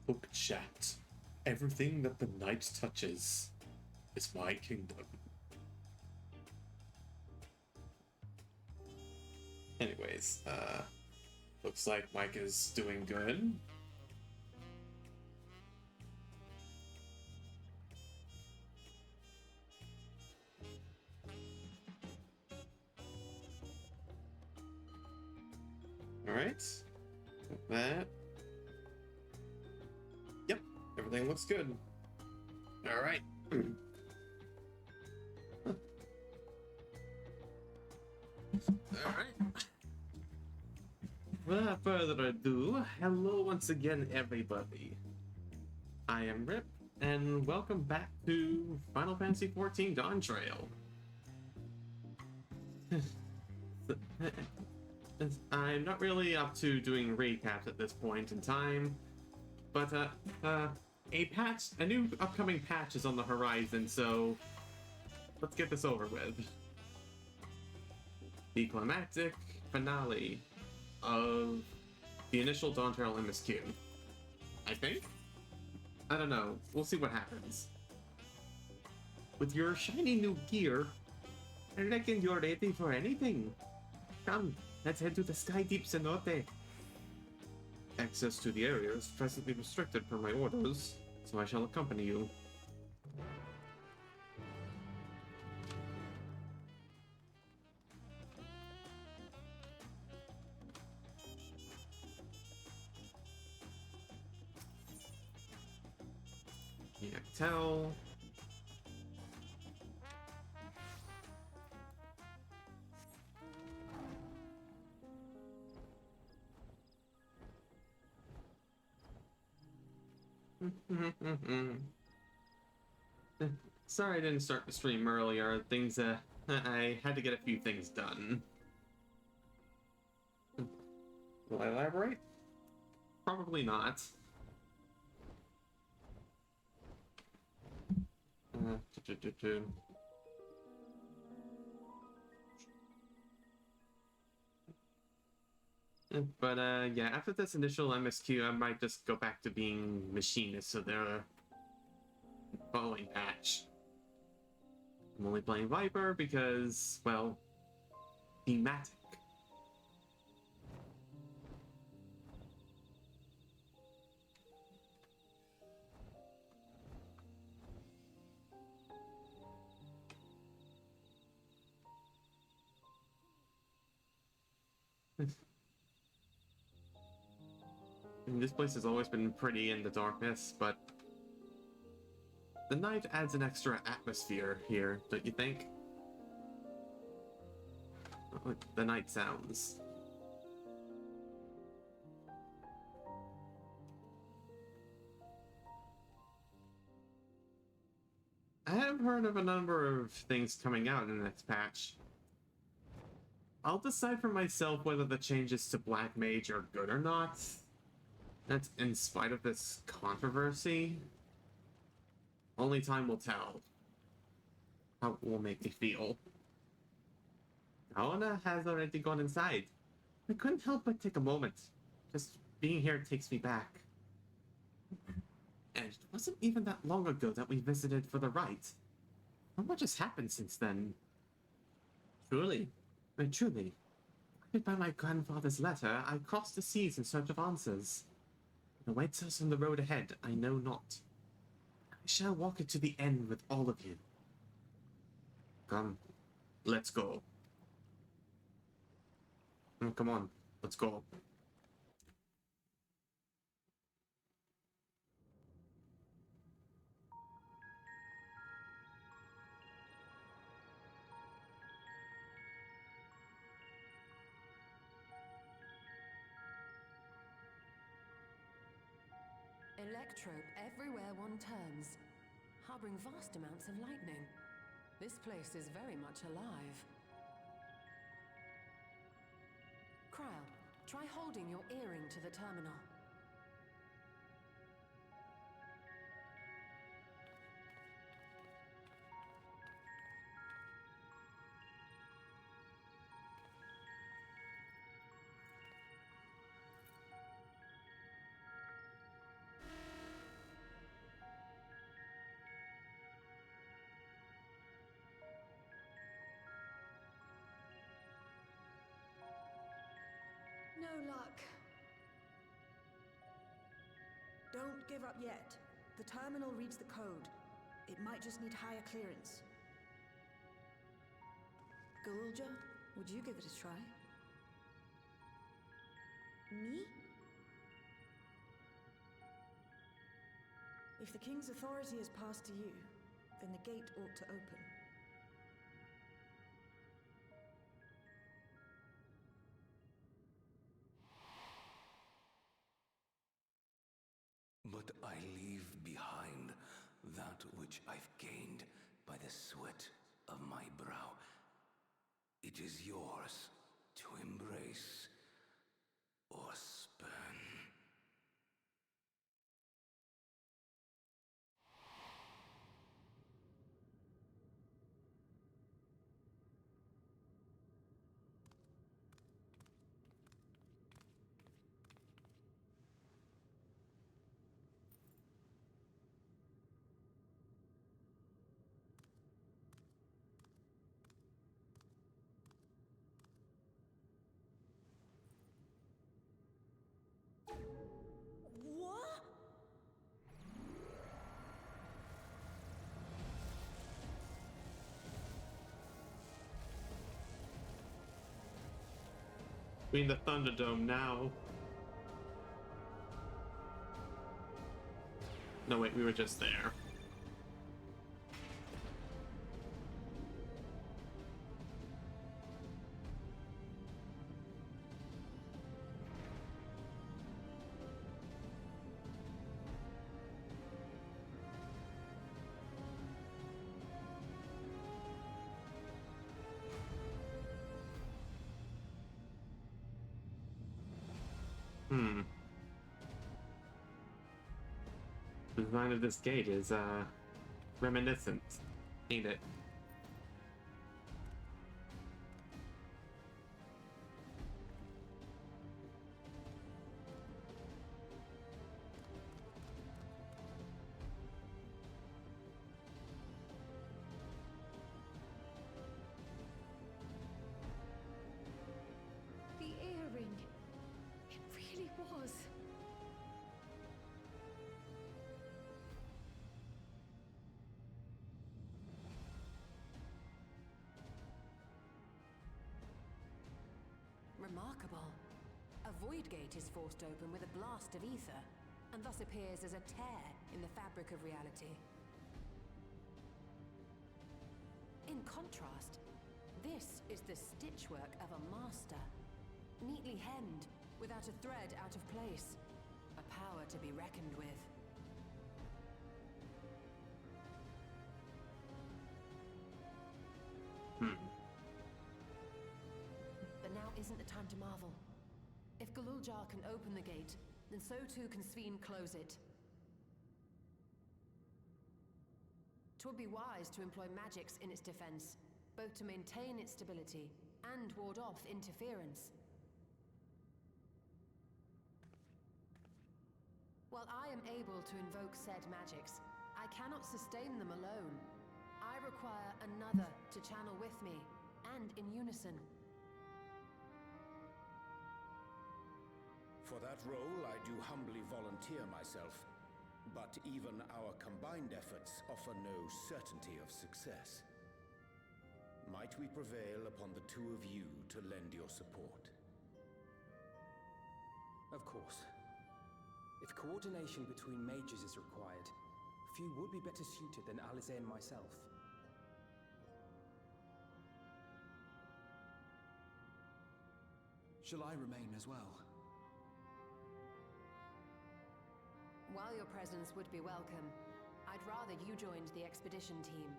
Book chat. Everything that the night touches is my kingdom. Anyways, looks like Mike is doing good. Alright. That. Yep, everything looks good. Alright. Alright. Without further ado, hello once again, everybody. I am Rip, and welcome back to Final Fantasy XIV Dawntrail. I'm not really up to doing recaps at this point in time, but a new upcoming patch is on the horizon, so let's get this over with. The climactic finale of the initial Dawntrail MSQ. I think? I don't know. We'll see what happens. With your shiny new gear, I reckon you're ready for anything. Come, let's head to the Sky Deep Cenote. Access to the area is presently restricted per my orders, so I shall accompany you. Yeah, tell. Sorry I didn't start the stream earlier. I had to get a few things done. Will I elaborate? Probably not. Uh, do, do, do, do. But yeah, after this initial MSQ, I might just go back to being machinist, so they're following patch. I'm only playing Viper because, well, thematic. This place has always been pretty in the darkness, but the night adds an extra atmosphere here, don't you think? The night sounds. I have heard of a number of things coming out in the next patch. I'll decide for myself whether the changes to Black Mage are good or not. That's in spite of this controversy. Only time will tell how it will make me feel. Aona has already gone inside. I couldn't help but take a moment. Just being here takes me back. And it wasn't even that long ago that we visited for the rite. How much has happened since then? Truly, truly. Guided by my grandfather's letter, I crossed the seas in search of answers. What awaits us on the road ahead, I know not. I shall walk it to the end with all of you. Come, let's go. Come on, let's go. Electrope everywhere one turns, harboring vast amounts of lightning. This place is very much alive. Crowd, try holding your earring to the terminal. No luck. Don't give up yet. The terminal reads the code. It might just need higher clearance. Gulja, would you give it a try? Me? If the king's authority is passed to you, then the gate ought to open. But I leave behind that which I've gained by the sweat of my brow. It is yours to embrace or spurn. What? We're in the Thunderdome now. No, wait, we were just there. The design of this gate is, reminiscent, ain't it? The earring. It really was. Remarkable. A void gate is forced open with a blast of ether, and thus appears as a tear in the fabric of reality. In contrast, this is the stitchwork of a master. Neatly hemmed, without a thread out of place. A power to be reckoned with. But now isn't the time to marvel. If Galuljar can open the gate, then so too can Sveen close it. 'Twould be wise to employ magics in its defense, both to maintain its stability and ward off interference. While I am able to invoke said magics, I cannot sustain them alone. I require another to channel with me, and in unison. For that role, I do humbly volunteer myself. But even our combined efforts offer no certainty of success. Might we prevail upon the two of you to lend your support? Of course. If coordination between mages is required, few would be better suited than Alize and myself. Shall I remain as well? While your presence would be welcome, I'd rather you joined the expedition team.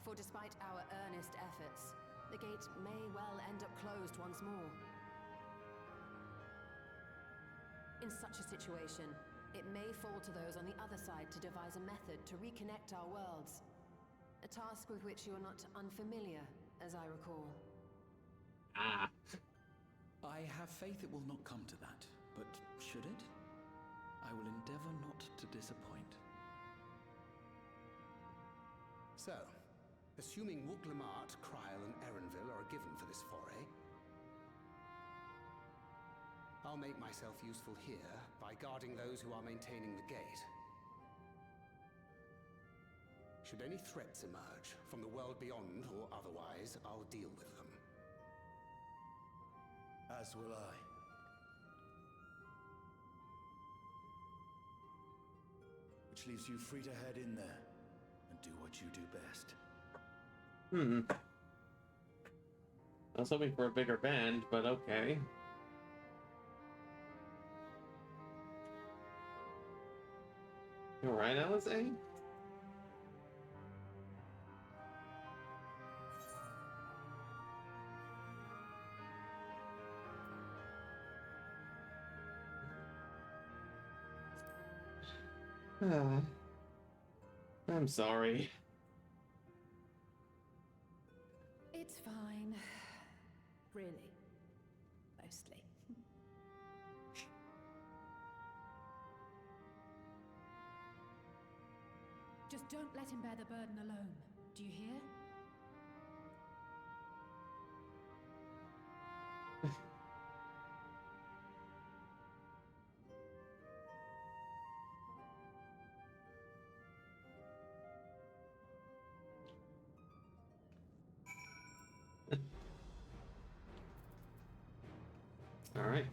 For despite our earnest efforts, the gate may well end up closed once more. In such a situation, it may fall to those on the other side to devise a method to reconnect our worlds. A task with which you are not unfamiliar, as I recall. Ah. I have faith it will not come to that, but should it? I will endeavor not to disappoint. So, assuming Wooklamart, Kryl, and Erenville are given for this foray, I'll make myself useful here by guarding those who are maintaining the gate. Should any threats emerge, from the world beyond or otherwise, I'll deal with them. As will I. Which leaves you free to head in there and do what you do best. I was hoping for a bigger band, but okay. You alright, Alize? I'm sorry. It's fine. Really. Mostly. Just don't let him bear the burden alone. Do you hear? All right.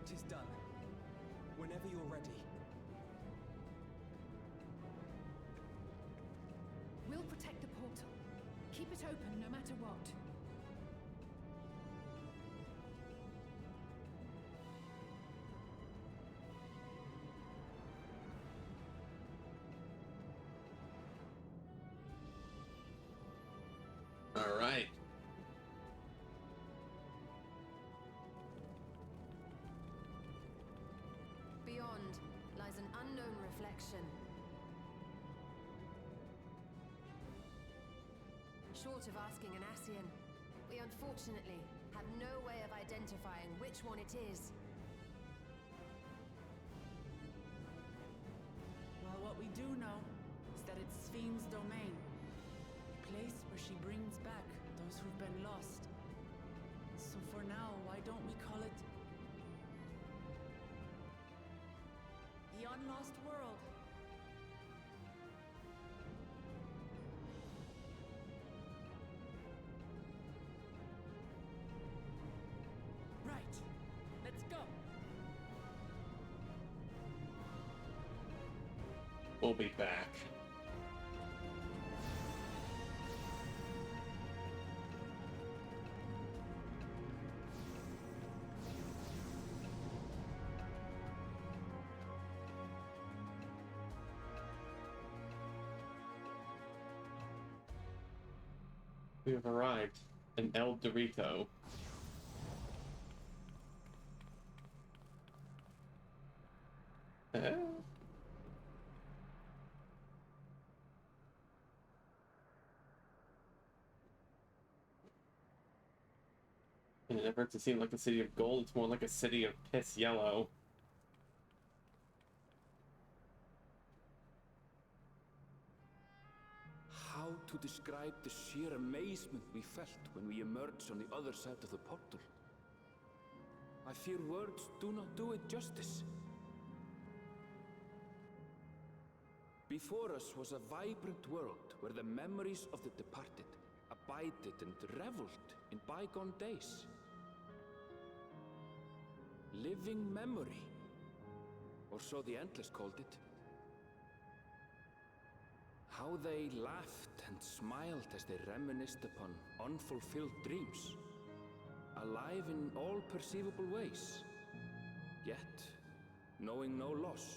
Tis done. Whenever you're ready. We'll protect the portal. Keep it open no matter what. All right. Beyond lies an unknown reflection. Short of asking an Ascian, we unfortunately have no way of identifying which one it is. Well, what we do know is that it's Sphene's domain. A place where she brings back those who've been lost. So for now, why don't we call it the Unlost World? Right. Let's go. We'll be back. We have arrived in El Dorito. In an effort to seem like a city of gold, it's more like a city of piss yellow. How to describe the sheer amazement we felt when we emerged on the other side of the portal? I fear words do not do it justice. Before us was a vibrant world where the memories of the departed abided and reveled in bygone days. Living memory, or so the Endless called it. How they laughed and smiled as they reminisced upon unfulfilled dreams, alive in all perceivable ways, yet knowing no loss.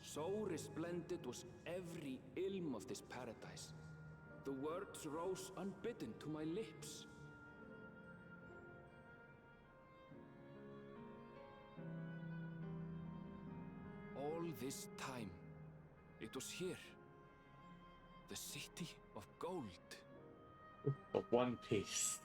So resplendent was every ilm of this paradise. The words rose unbidden to my lips. this time, it was here. The city of gold. The One Piece.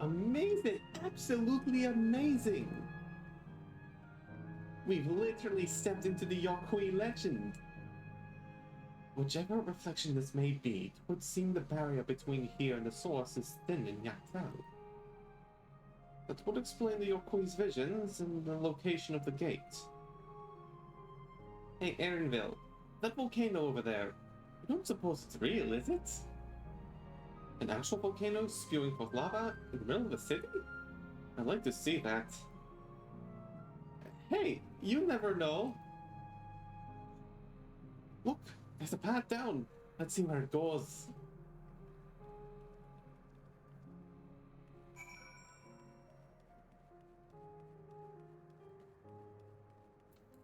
Amazing! Absolutely amazing! We've literally stepped into the Yokui legend. Whichever reflection this may be, it would seem the barrier between here and the source is thin in Yaktal. That would explain the Yokui's visions and the location of the gate. Hey, Erinville, that volcano over there, you don't suppose it's real, is it? An actual volcano spewing forth lava in the middle of the city? I'd like to see that. Hey, you never know. Look, there's a path down. Let's see where it goes.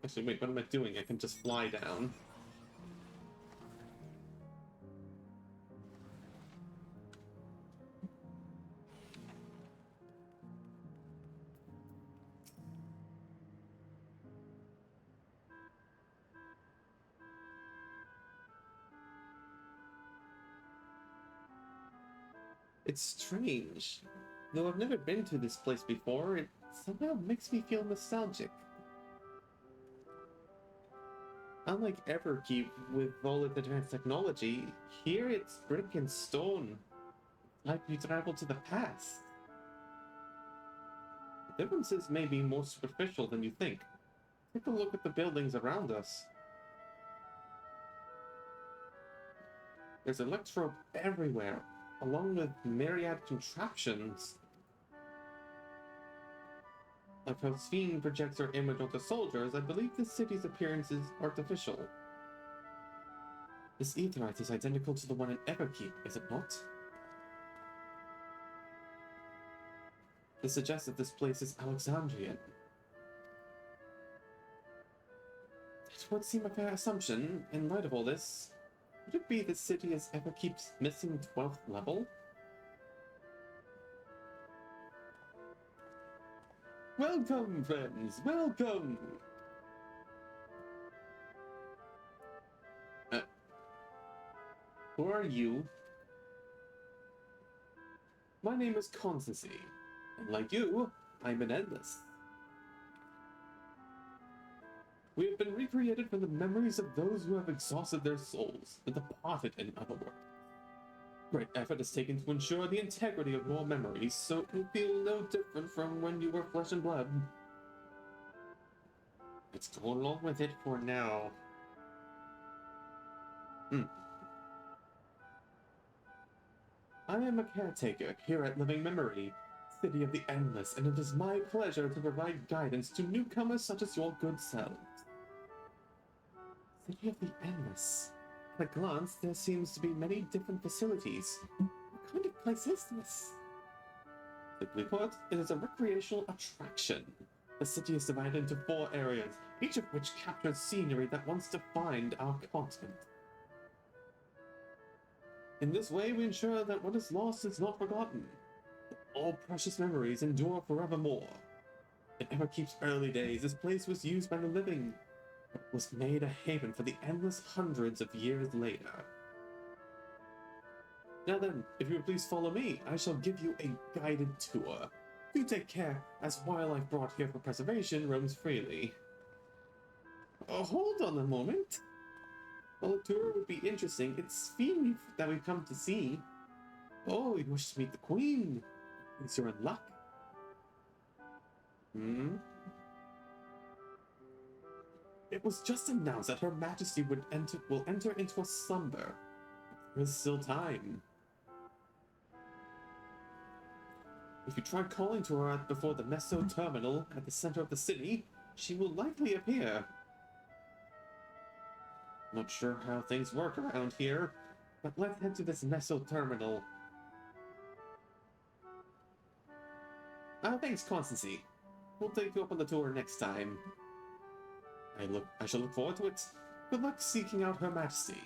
Actually, wait, what am I doing? I can just fly down. It's strange. Though I've never been to this place before, it somehow makes me feel nostalgic. Unlike Everkeep, with all its advanced technology, here it's brick and stone. Like you travel to the past. The differences may be more superficial than you think. Take a look at the buildings around us. There's electrode everywhere, along with myriad contraptions. Like how Sphene projects her image onto soldiers, I believe this city's appearance is artificial. This aetheryte is identical to the one in Everkeep, is it not? This suggests that this place is Alexandrian. It would seem a fair assumption, in light of all this. Would it be the city is Everkeep's missing 12th level? Welcome, friends! Welcome! Who are you? My name is Constancy, and like you, I'm an Endless. We have been recreated from the memories of those who have exhausted their souls, and departed in other words. Great effort is taken to ensure the integrity of your memories, so it will feel no different from when you were flesh and blood. Let's go along with it for now. I am a caretaker here at Living Memory, City of the Endless, and it is my pleasure to provide guidance to newcomers such as your good selves. City of the Endless. At a glance, there seems to be many different facilities. What kind of place is this? Simply put, it is a recreational attraction. The city is divided into 4 areas, each of which captures scenery that once defined our continent. In this way, we ensure that what is lost is not forgotten. All precious memories endure forevermore. In Everkeep's early days, this place was used by the living, but was made a haven for the endless hundreds of years later. Now then, if you would please follow me, I shall give you a guided tour. Do take care, as wildlife brought here for preservation roams freely. Oh, hold on a moment. While the tour would be interesting, it's Sphene that we've come to see. Oh, you wish to meet the Queen. Is you're in luck? It was just announced that Her Majesty will enter into a slumber. There's still time. If you try calling to her before the Meso Terminal at the center of the city, she will likely appear. Not sure how things work around here, but let's head to this Meso Terminal. Thanks, Constancy. We'll take you up on the tour next time. I shall look forward to it. Good luck seeking out Her Majesty.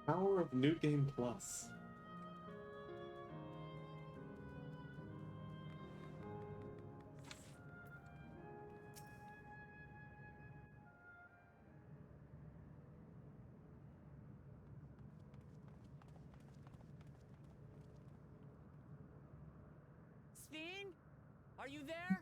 Power of New Game Plus. Sven? Are you there?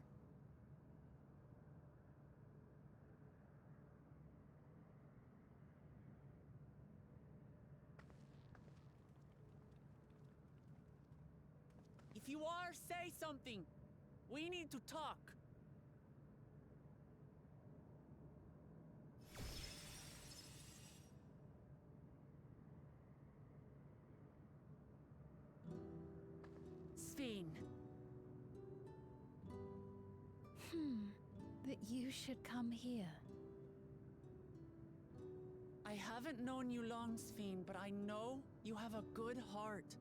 If you are, say something. We need to talk. Sven. That you should come here. I haven't known you long, Sven, but I know you have a good heart.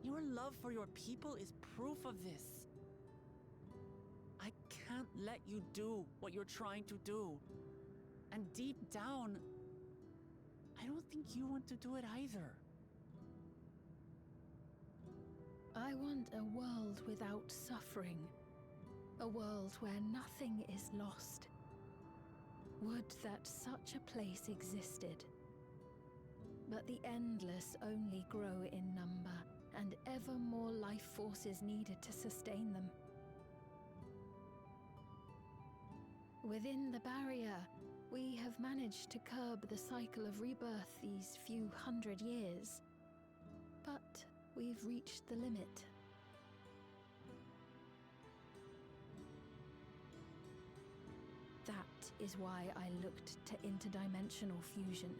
Your love for your people is proof of this. I can't let you do what you're trying to do. And deep down, I don't think you want to do it either. I want a world without suffering. A world where nothing is lost. Would that such a place existed. But the endless only grow in number, and ever more life forces needed to sustain them. Within the barrier, we have managed to curb the cycle of rebirth these few hundred years. But we've reached the limit. That is why I looked to interdimensional fusion,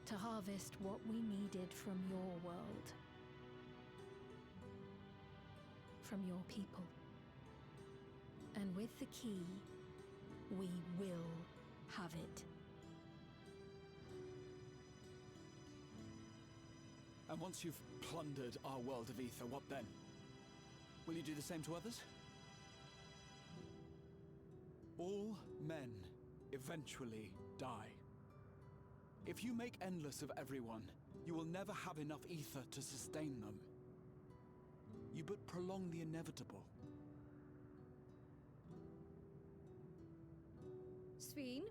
to harvest what we needed from your world. From your people. And with the key, we will have it. And once you've plundered our world of ether, what then? Will you do the same to others? All men eventually die. If you make endless of everyone, you will never have enough ether to sustain them. You but prolong the inevitable. Sven,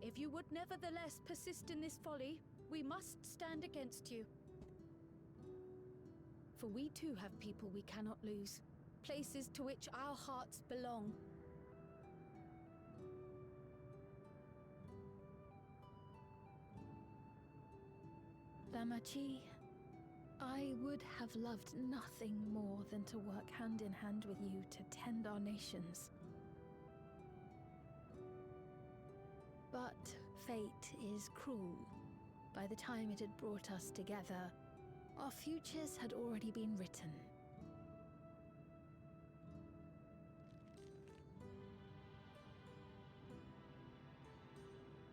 if you would nevertheless persist in this folly, we must stand against you. For we too have people we cannot lose, places to which our hearts belong. Damachi, I would have loved nothing more than to work hand in hand with you to tend our nations. But fate is cruel. By the time it had brought us together, our futures had already been written.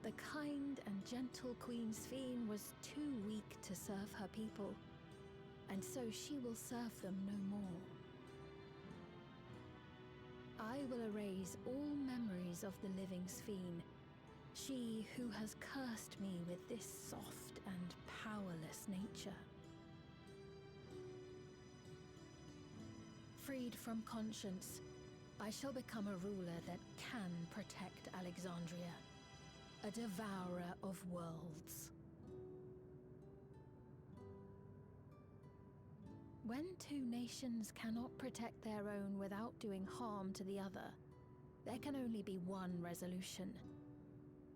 The kind and gentle Queen Sven was too weak to serve her people, and so she will serve them no more. I will erase all memories of the living Sven, she who has cursed me with this soft and powerless nature. Freed from conscience, I shall become a ruler that can protect Alexandria. A devourer of worlds. When two nations cannot protect their own without doing harm to the other, there can only be one resolution.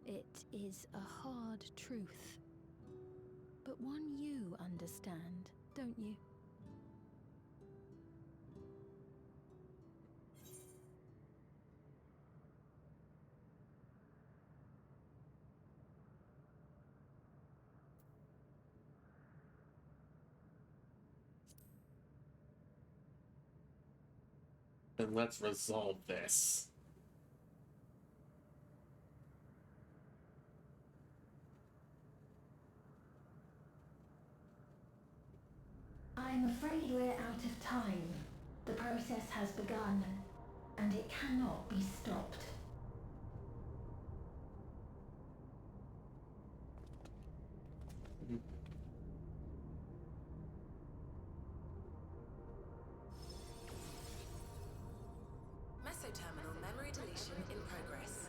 It is a hard truth, but one you understand, don't you? Then let's resolve this. I'm afraid we're out of time. The process has begun, and it cannot be stopped. Mesoterminal memory deletion in progress.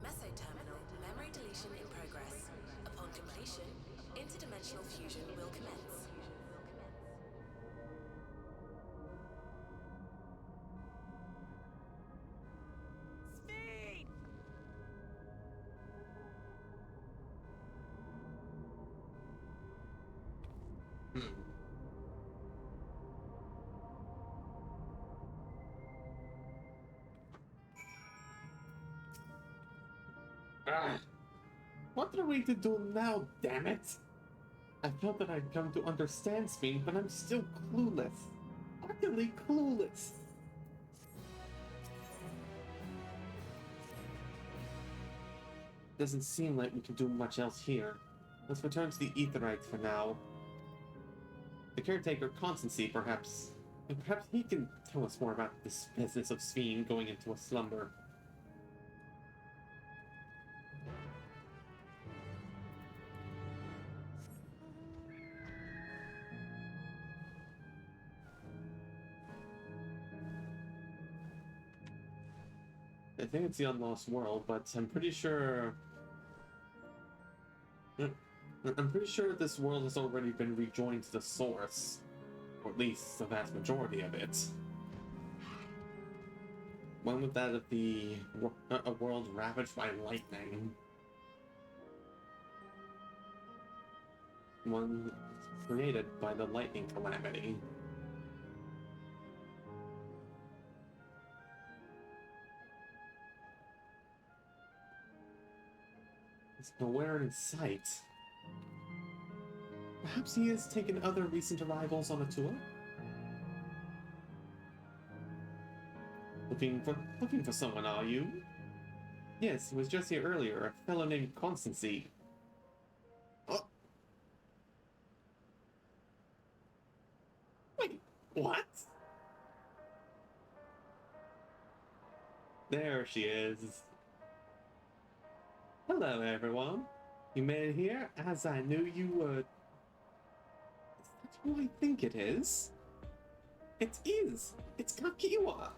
Mesoterminal memory deletion in progress. Upon completion, interdimensional fusion will commence. Speed! Ah, what are we to do now, damn it? I felt that I'd come to understand Speen, but I'm still clueless. Utterly clueless. Doesn't seem like we can do much else here. Let's return to the Aetherites for now. The caretaker, Constancy, perhaps he can tell us more about this business of Speen going into a slumber. I think it's the Unlost World, but I'm pretty sure this world has already been rejoined to the Source, or at least the vast majority of it. When was that of a world ravaged by lightning? One created by the lightning calamity. It's nowhere in sight. Perhaps he has taken other recent arrivals on a tour? Looking for someone, are you? Yes, he was just here earlier, a fellow named Constancy. Oh. Wait, what? There she is. Hello, everyone. You made it here, as I knew you would. Is that who I think it is? It is! It's Kakiwa!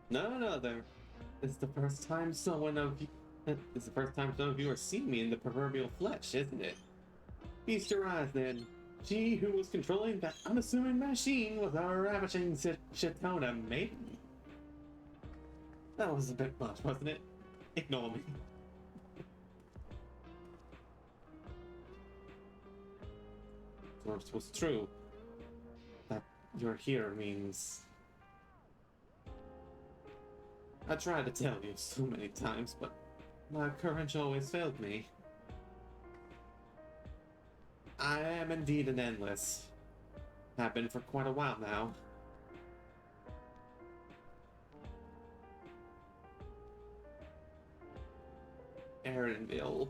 None other. It's the first time someone of you are seeing me in the proverbial flesh, isn't it? Feast your eyes, then. She who was controlling that unassuming machine was our ravishing Chitona maiden. That was a bit much, wasn't it? Ignore me. It was true. That you're here means... I tried to tell you so many times, but my courage always failed me. I am indeed an endless. Have been for quite a while now. Aaronville.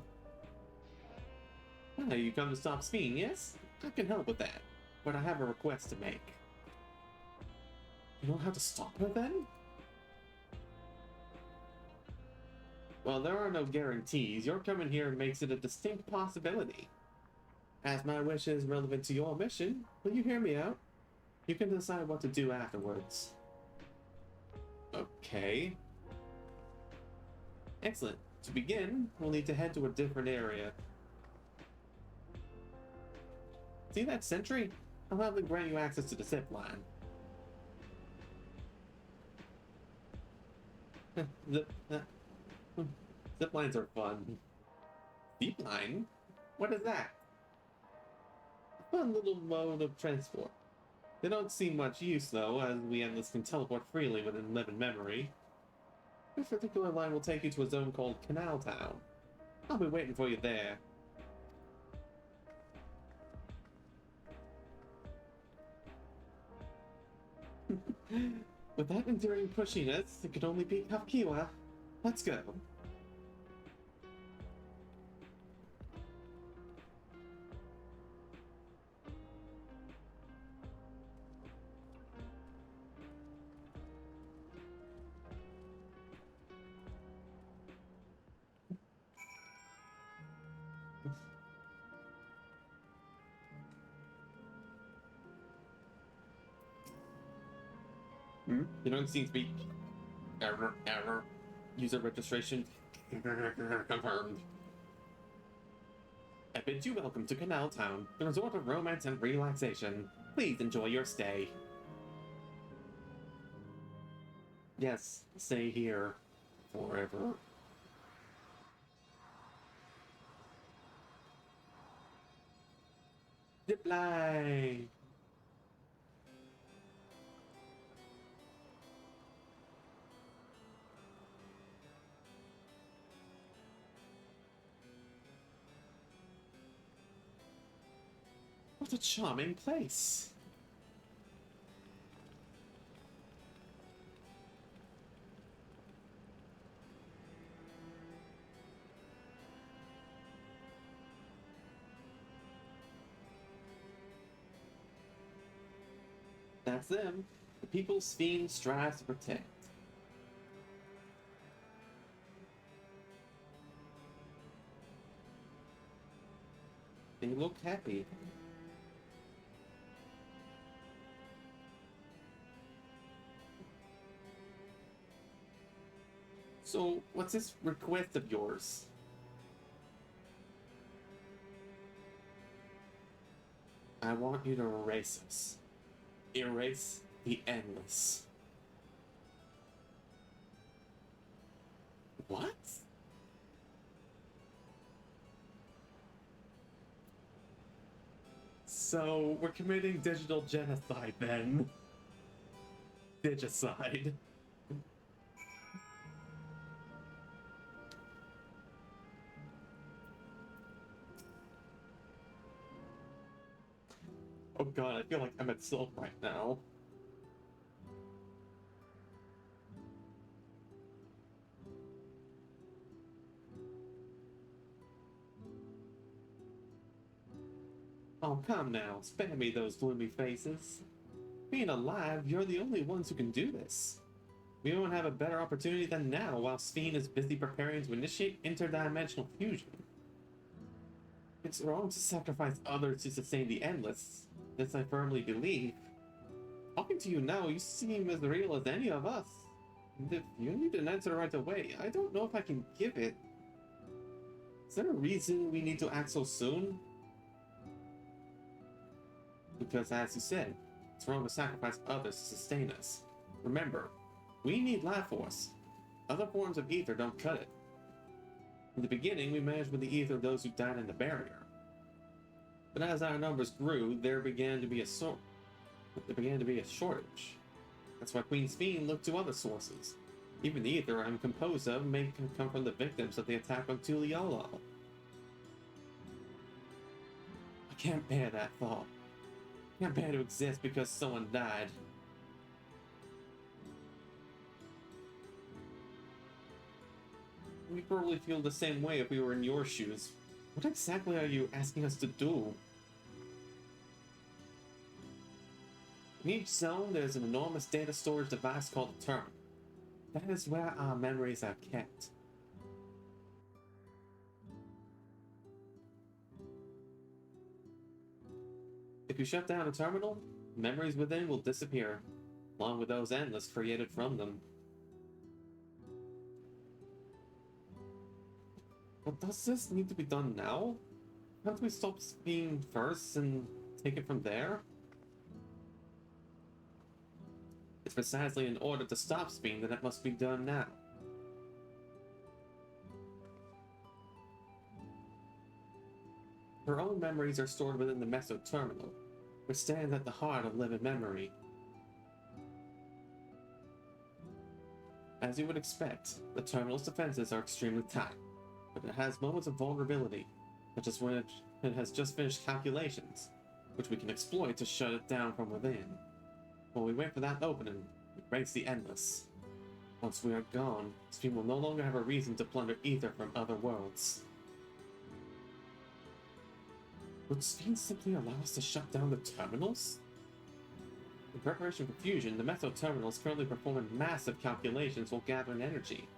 Ah, you come to stop Speen, yes? I can help with that, but I have a request to make. You don't have to stop her then? Well, there are no guarantees. Your coming here makes it a distinct possibility. As my wish is relevant to your mission, will you hear me out? You can decide what to do afterwards. Okay. Excellent. To begin, we'll need to head to a different area. See that sentry? I'll have them grant you access to the zip line. Zip lines are fun. Zip line? What is that? A fun little mode of transport. They don't seem much use though, as we endless can teleport freely within living memory. This particular line will take you to a zone called Canal Town. I'll be waiting for you there. With that enduring pushiness, it could only be Kapkiwa. Let's go. You don't seem to be error. User registration confirmed. I bid you welcome to Canal Town, the resort of romance and relaxation. Please enjoy your stay. Yes, stay here forever. Zipline! What a charming place! That's them. The people's fiend strives to protect. They look happy. So, what's this request of yours? I want you to erase us. Erase the endless. What? So, we're committing digital genocide then. Digicide. Oh god, I feel like I'm at Silk right now. Oh, come now, spare me those gloomy faces. Being alive, you're the only ones who can do this. We won't have a better opportunity than now while Sphene is busy preparing to initiate interdimensional fusion. It's wrong to sacrifice others to sustain the endless. This I firmly believe. Talking to you now, you seem as real as any of us. And if you need an answer right away, I don't know if I can give it. Is there a reason we need to act so soon? Because as you said, it's wrong to sacrifice others to sustain us. Remember, we need life force. Other forms of ether don't cut it. In the beginning, we managed with the ether of those who died in the barrier. But as our numbers grew, there began to be a shortage. That's why Queen Sphene looked to other sources. Even the ether I'm composed of may come from the victims of the attack on Tuliyola. I can't bear that thought. I can't bear to exist because someone died. We probably feel the same way if we were in your shoes. What exactly are you asking us to do? In each zone, there's an enormous data storage device called a terminal. That is where our memories are kept. If you shut down a terminal, memories within will disappear, along with those endless created from them. But does this need to be done now? Can't we stop Sphene first and take it from there? It's precisely in order to stop Sphene that it must be done now. Her own memories are stored within the Meso Terminal, which stands at the heart of living memory. As you would expect, the terminal's defenses are extremely tight, but it has moments of vulnerability, such as when it has just finished calculations, which we can exploit to shut it down from within. When we wait for that opening, we race the Endless. Once we are gone, Sphere will no longer have a reason to plunder ether from other worlds. Would Sphere simply allow us to shut down the terminals? In preparation for fusion, the Metho terminal is currently performing massive calculations while gathering energy.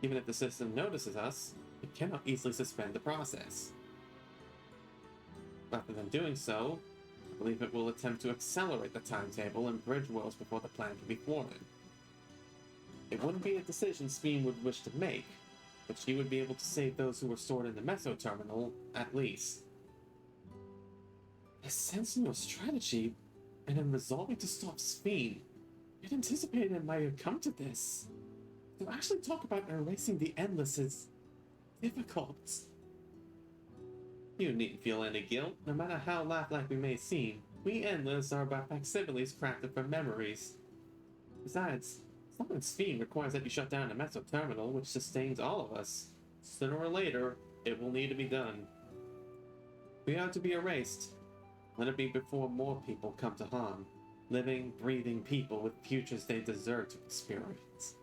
Even if the system notices us, it cannot easily suspend the process. Rather than doing so, I believe it will attempt to accelerate the timetable and bridge worlds before the plan can be thwarted. It wouldn't be a decision Sphere would wish to make, but she would be able to save those who were stored in the Metho terminal, at least. I sense in your strategy, and in resolving to stop Sphere, you'd anticipated it might have come to this. To actually talk about erasing the Endless is difficult. You needn't feel any guilt, no matter how lifelike we may seem. We Endless are but facsimiles crafted from memories. Besides, stopping Sphere requires that you shut down the Metho terminal, which sustains all of us. Sooner or later, it will need to be done. We are to be erased. Let it be before more people come to harm. Living, breathing people with futures they deserve to experience.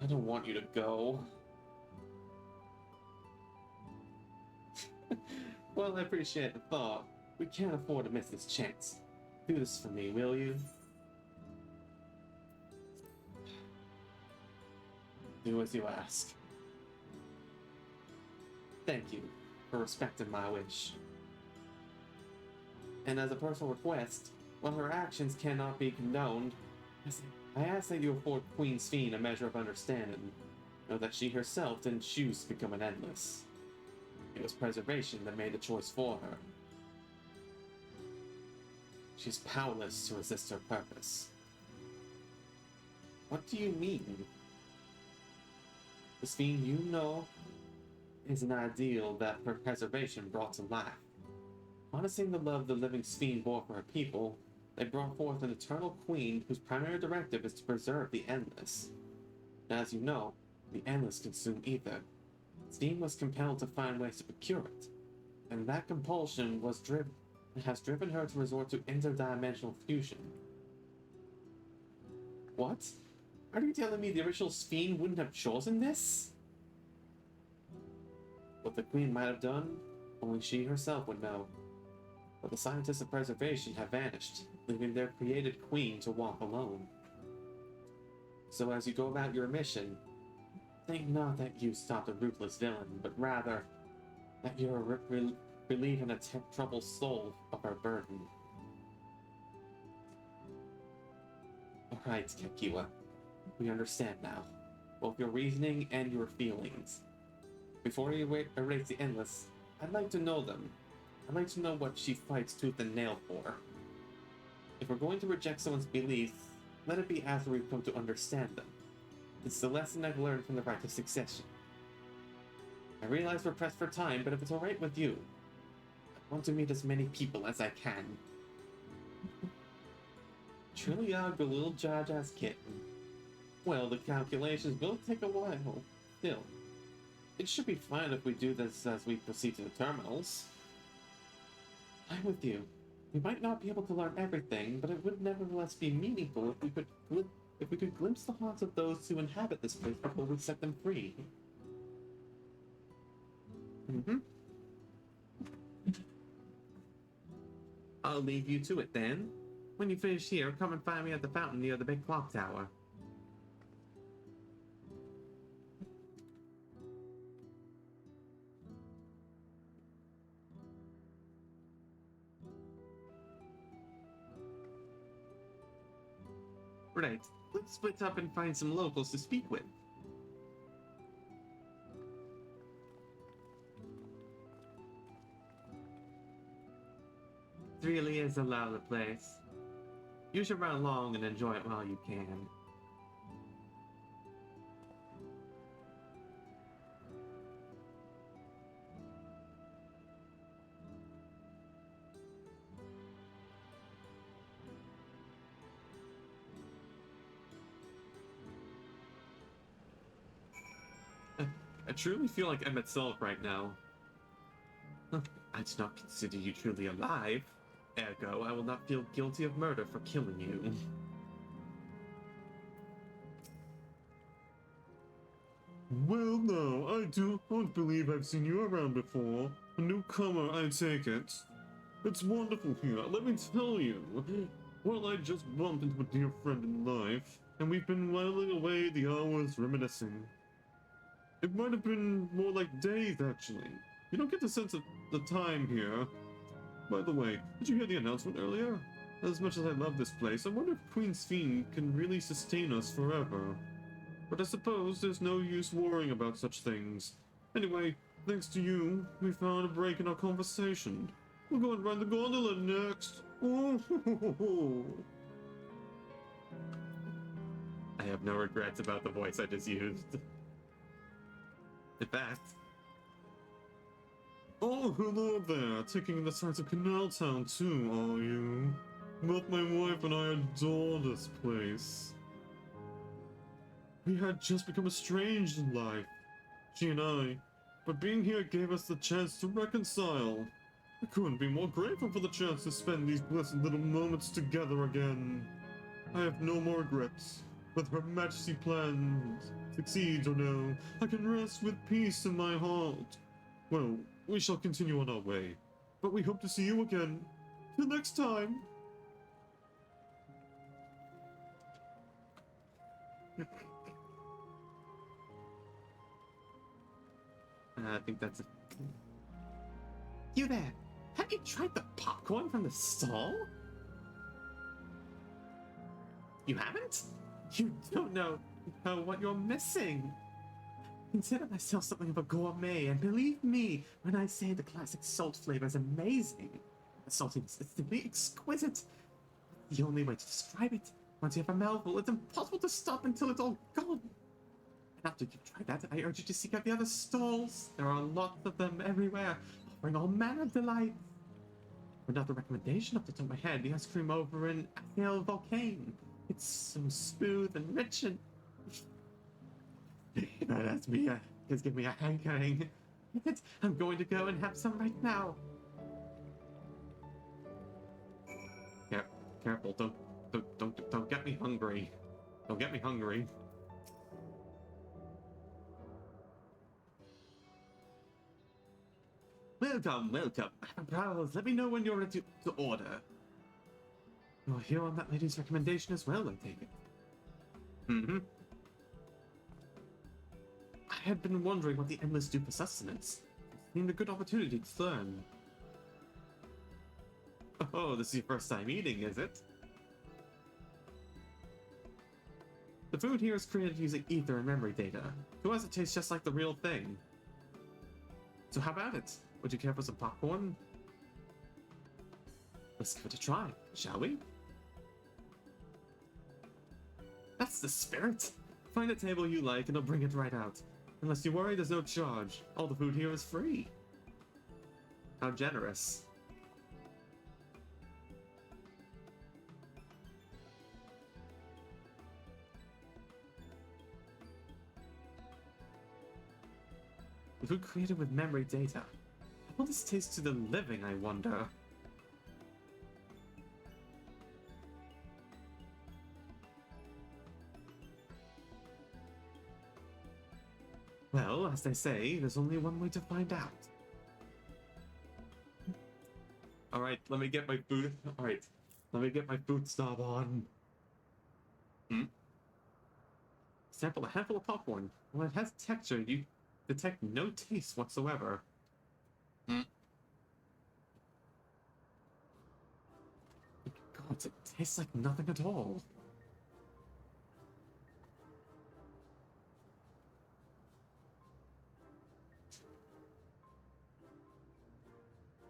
I don't want you to go. Well, I appreciate the thought. We can't afford to miss this chance. Do this for me, will you? Do as you ask. Thank you for respecting my wish. And as a personal request, while her actions cannot be condoned, I ask that you afford Queen Sphere a measure of understanding. Know that she herself didn't choose to become an Endless. It was preservation that made the choice for her. She's powerless to resist her purpose. What do you mean? The Sphere you know is an ideal that preservation brought to life. Harnessing the love the living Sphere bore for her people, they brought forth an eternal queen whose primary directive is to preserve the Endless. And as you know, the Endless consume ether. Sphere was compelled to find ways to procure it, and that compulsion has driven her to resort to interdimensional fusion. What? Are you telling me the original Sphere wouldn't have chosen this? What the Queen might have done, only she herself would know. But the scientists of preservation have vanished, leaving their created queen to walk alone. So as you go about your mission, think not that you stopped a ruthless villain, but rather that you are relieving a troubled soul of her burden. Alright, Kekiwa. We understand now, both your reasoning and your feelings. Before you erase the Endless, I'd like to know them. I'd like to know what she fights tooth and nail for. If we're going to reject someone's beliefs, let it be after we've come to understand them. It's the lesson I've learned from the Rite of Succession. I realize we're pressed for time, but if it's alright with you, I want to meet as many people as I can. Truly are a little Jar-Jar's kitten. Well, the calculations will take a while. Still, it should be fine if we do this as we proceed to the terminals. I'm with you. We might not be able to learn everything, but it would nevertheless be meaningful if we could glimpse the hearts of those who inhabit this place before we set them free. I'll leave you to it then. When you finish here, come and find me at the fountain near the big clock tower. Right, let's split up and find some locals to speak with. It really is a lovely place. You should run along and enjoy it while you can. I truly feel like I'm itself right now. I do not consider you truly alive. Ergo, I will not feel guilty of murder for killing you. Well, no, I don't believe I've seen you around before. A newcomer, I take it. It's wonderful here, let me tell you. Well, I just bumped into a dear friend in life, and we've been whiling away the hours reminiscing. It might have been more like days, actually. You don't get the sense of the time here. By the way, did you hear the announcement earlier? As much as I love this place, I wonder if Queen's Fiend can really sustain us forever. But I suppose there's no use worrying about such things. Anyway, thanks to you, we found a break in our conversation. We'll go and ride the gondola next. Oh. I have no regrets about the voice I just used. In fact... Oh, hello there. Taking the sights of Canal Town too, are you? Both my wife and I adore this place. We had just become estranged in life, she and I, but being here gave us the chance to reconcile. I couldn't be more grateful for the chance to spend these blessed little moments together again. I have no more regrets. Whether Her Majesty plans succeeds or no, I can rest with peace in my heart. Well, we shall continue on our way, but we hope to see you again. Till next time! I think that's it. You there! Have you tried the popcorn from the stall? You haven't? You don't know what you're missing. Consider myself something of a gourmet, and believe me when I say the classic salt flavor is amazing. The saltiness is simply exquisite. The only way to describe it, once you have a mouthful, it's impossible to stop until it's all gone. After you've tried that, I urge you to seek out the other stalls. There are lots of them everywhere, offering all manner of delights. Another recommendation off the top of my head, the ice cream over in Axel Volcane. It's so smooth and rich and... That's me, just give me a hankering. I'm going to go and have some right now. Careful, don't get me hungry. Don't get me hungry. Welcome. Browse. Let me know when you're ready to order. You're here on that lady's recommendation as well, I take it. Mm-hmm. I had been wondering what the endless do for sustenance. It seemed a good opportunity to learn. Oh, this is your first time eating, is it? The food here is created using ether and memory data. To us, it tastes just like the real thing. So how about it? Would you care for some popcorn? Let's give it a try, shall we? That's the spirit! Find a table you like and I'll bring it right out. Unless you worry, there's no charge. All the food here is free. How generous. The food created with memory data. How will this taste to the living, I wonder? Well, as they say, there's only one way to find out. Alright, let me get my food. Alright, let me get my food snob on. Sample a handful of popcorn. When it has texture, you detect no taste whatsoever. God, it tastes like nothing at all.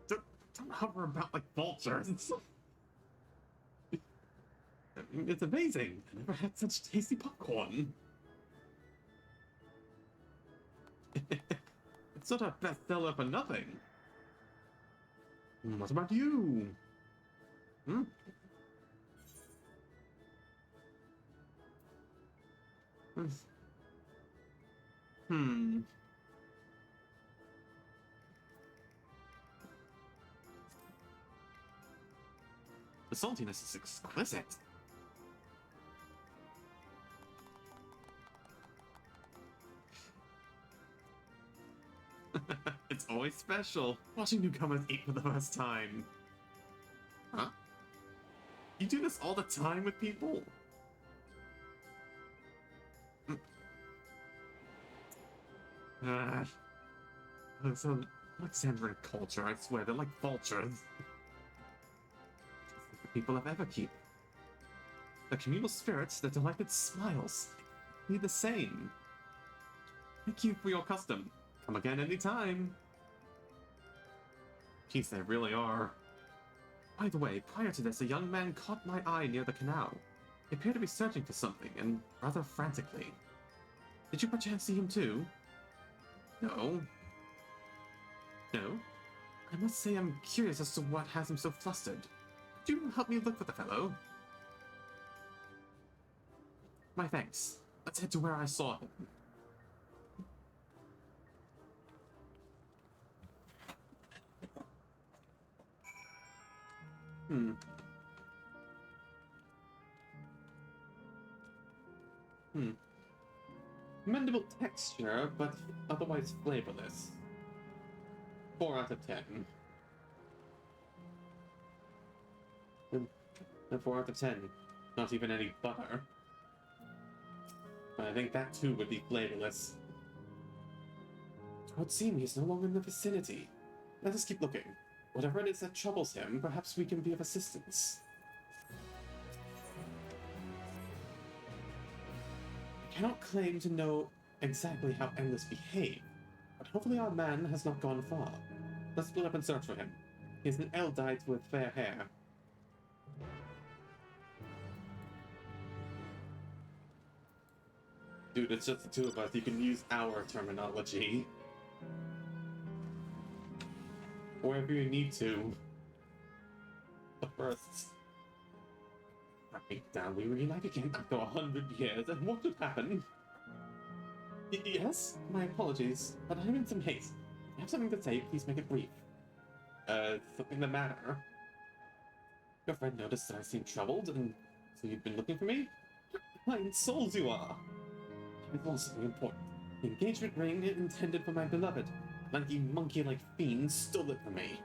Don't hover about like vultures. It's amazing. I never had such tasty popcorn. It's not a bestseller for nothing. What about you? The saltiness is exquisite. It's always special watching newcomers eat for the first time. Huh? You do this all the time with people? It's an Alexandrian culture, I swear, they're like vultures. Just like the people of Everkeep. The communal spirits, their delighted smiles. Be the same. Thank you for your custom. Come again anytime. Jeez, they really are. By the way, prior to this, a young man caught my eye near the canal. He appeared to be searching for something, and rather frantically. Did you perchance see him too? No. No? I must say I'm curious as to what has him so flustered. Could you help me look for the fellow? My thanks. Let's head to where I saw him. Commendable texture, but otherwise flavorless. 4 out of 10. And 4 out of 10. Not even any butter. But I think that too would be flavorless. It would seem he's no longer in the vicinity. Let us keep looking. Whatever it is that troubles him, perhaps we can be of assistance. I cannot claim to know exactly how Endless behaved, but hopefully our man has not gone far. Let's split up and search for him. He is an Eldite with fair hair. Dude, it's just the two of us. You can use our terminology. Or if you need to. But first, right down, we reunite again after 100 years, and what could happen? Yes? My apologies, but I'm in some haste. If you have something to say, please make it brief. Something the matter? Your friend noticed that I seemed troubled, and so you've been looking for me? Kind souls you are! It was something important. The engagement ring intended for my beloved. Lanky monkey-like fiends stole it from me.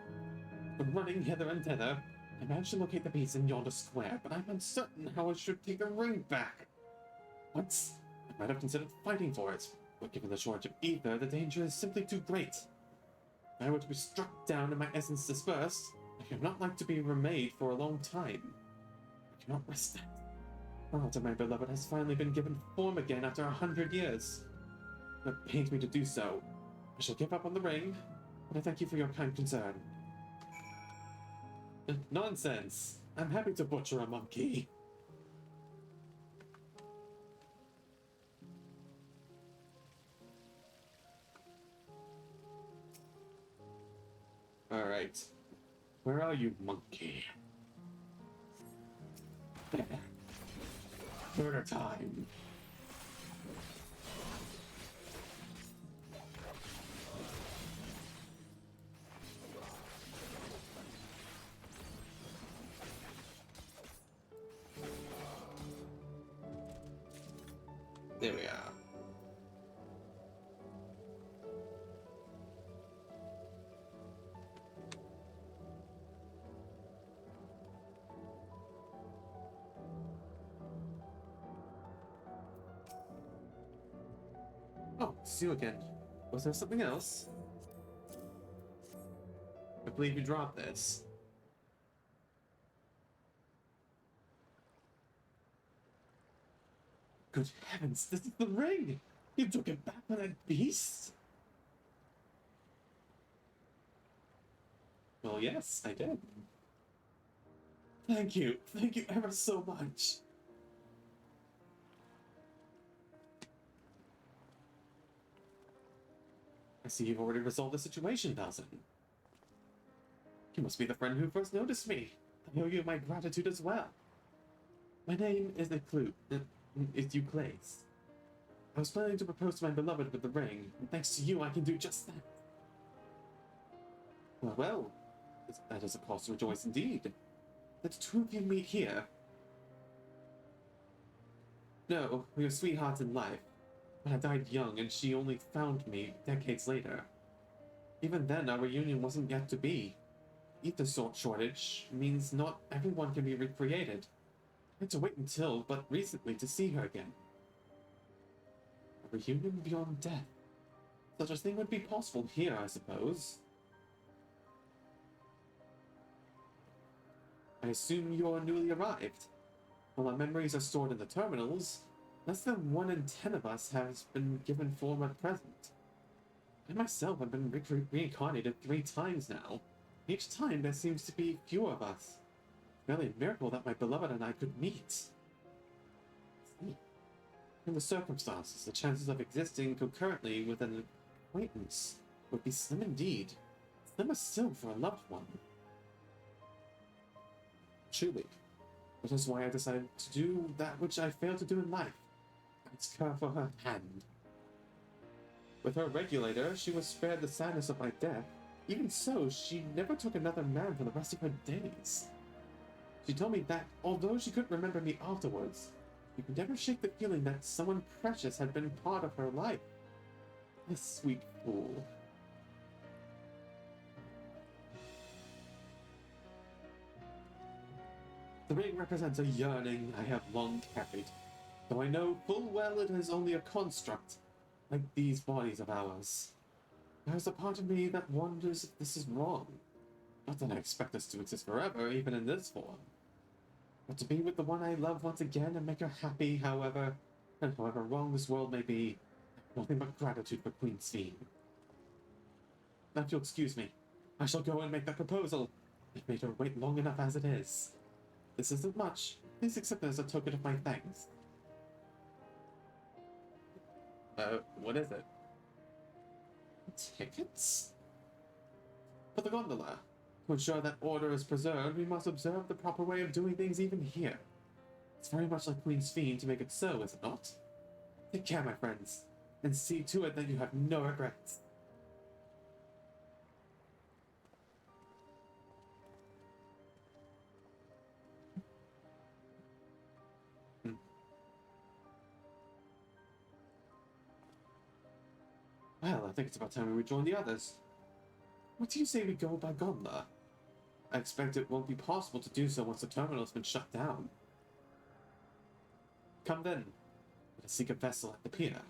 When running hither and thither, I managed to locate the piece in yonder square, but I'm uncertain how I should take the ring back. Once, I might have considered fighting for it, but given the shortage of ether, the danger is simply too great. If I were to be struck down and my essence dispersed, I could not like to be remade for a long time. I cannot risk that. Heart of my beloved has finally been given form again after 100 years. It pains me to do so. I shall give up on the ring, but I thank you for your kind concern. Nonsense! I'm happy to butcher a monkey. Alright. Where are you, monkey? Murder time! There we are. Oh, it's you again. Was there something else? I believe you dropped this. Good heavens, this is the ring! You took it back from that beast? Well, yes, I did. Thank you ever so much. I see you've already resolved the situation, Dawson. You must be the friend who first noticed me. I owe you my gratitude as well. My name is Euclase. I was planning to propose to my beloved with the ring, and thanks to you I can do just that. Well, that is a cause to rejoice indeed. the two of you meet here. No, we were sweethearts in life, but I died young and she only found me decades later. Even then, our reunion wasn't yet to be. Ether shortage means not everyone can be recreated. I had to wait until but recently to see her again. A reunion beyond death. Such a thing would be possible here, I suppose. I assume you're newly arrived. While our memories are stored in the terminals, less than 1 in 10 of us has been given form at present. I myself have been reincarnated 3 times now. Each time there seems to be fewer of us. It's really a miracle that my beloved and I could meet. In the circumstances, the chances of existing concurrently with an acquaintance would be slim indeed. Slimmer still for a loved one. Truly. That is why I decided to do that which I failed to do in life. Ask her for her hand. With her regulator, she was spared the sadness of my death. Even so, she never took another man for the rest of her days. She told me that, although she couldn't remember me afterwards, she could never shake the feeling that someone precious had been part of her life. This sweet fool. The ring represents a yearning I have long carried, though I know full well it is only a construct, like these bodies of ours. There is a part of me that wonders if this is wrong. Not that I expect us to exist forever, even in this form. But to be with the one I love once again and make her happy, however wrong this world may be, I have nothing but gratitude for Queen Sveen. Now if you'll excuse me, I shall go and make that proposal. I've made her wait long enough as it is. This isn't much. Please accept it as a token of my thanks. What is it? Tickets? For the gondola. To ensure that order is preserved, we must observe the proper way of doing things even here. It's very much like Queen Sveen to make it so, is it not? Take care, my friends, and see to it that you have no regrets. Well, I think it's about time we rejoin the others. What do you say we go by gondola? I expect it won't be possible to do so once the terminal's been shut down. Come then. Let us seek a vessel at the pier.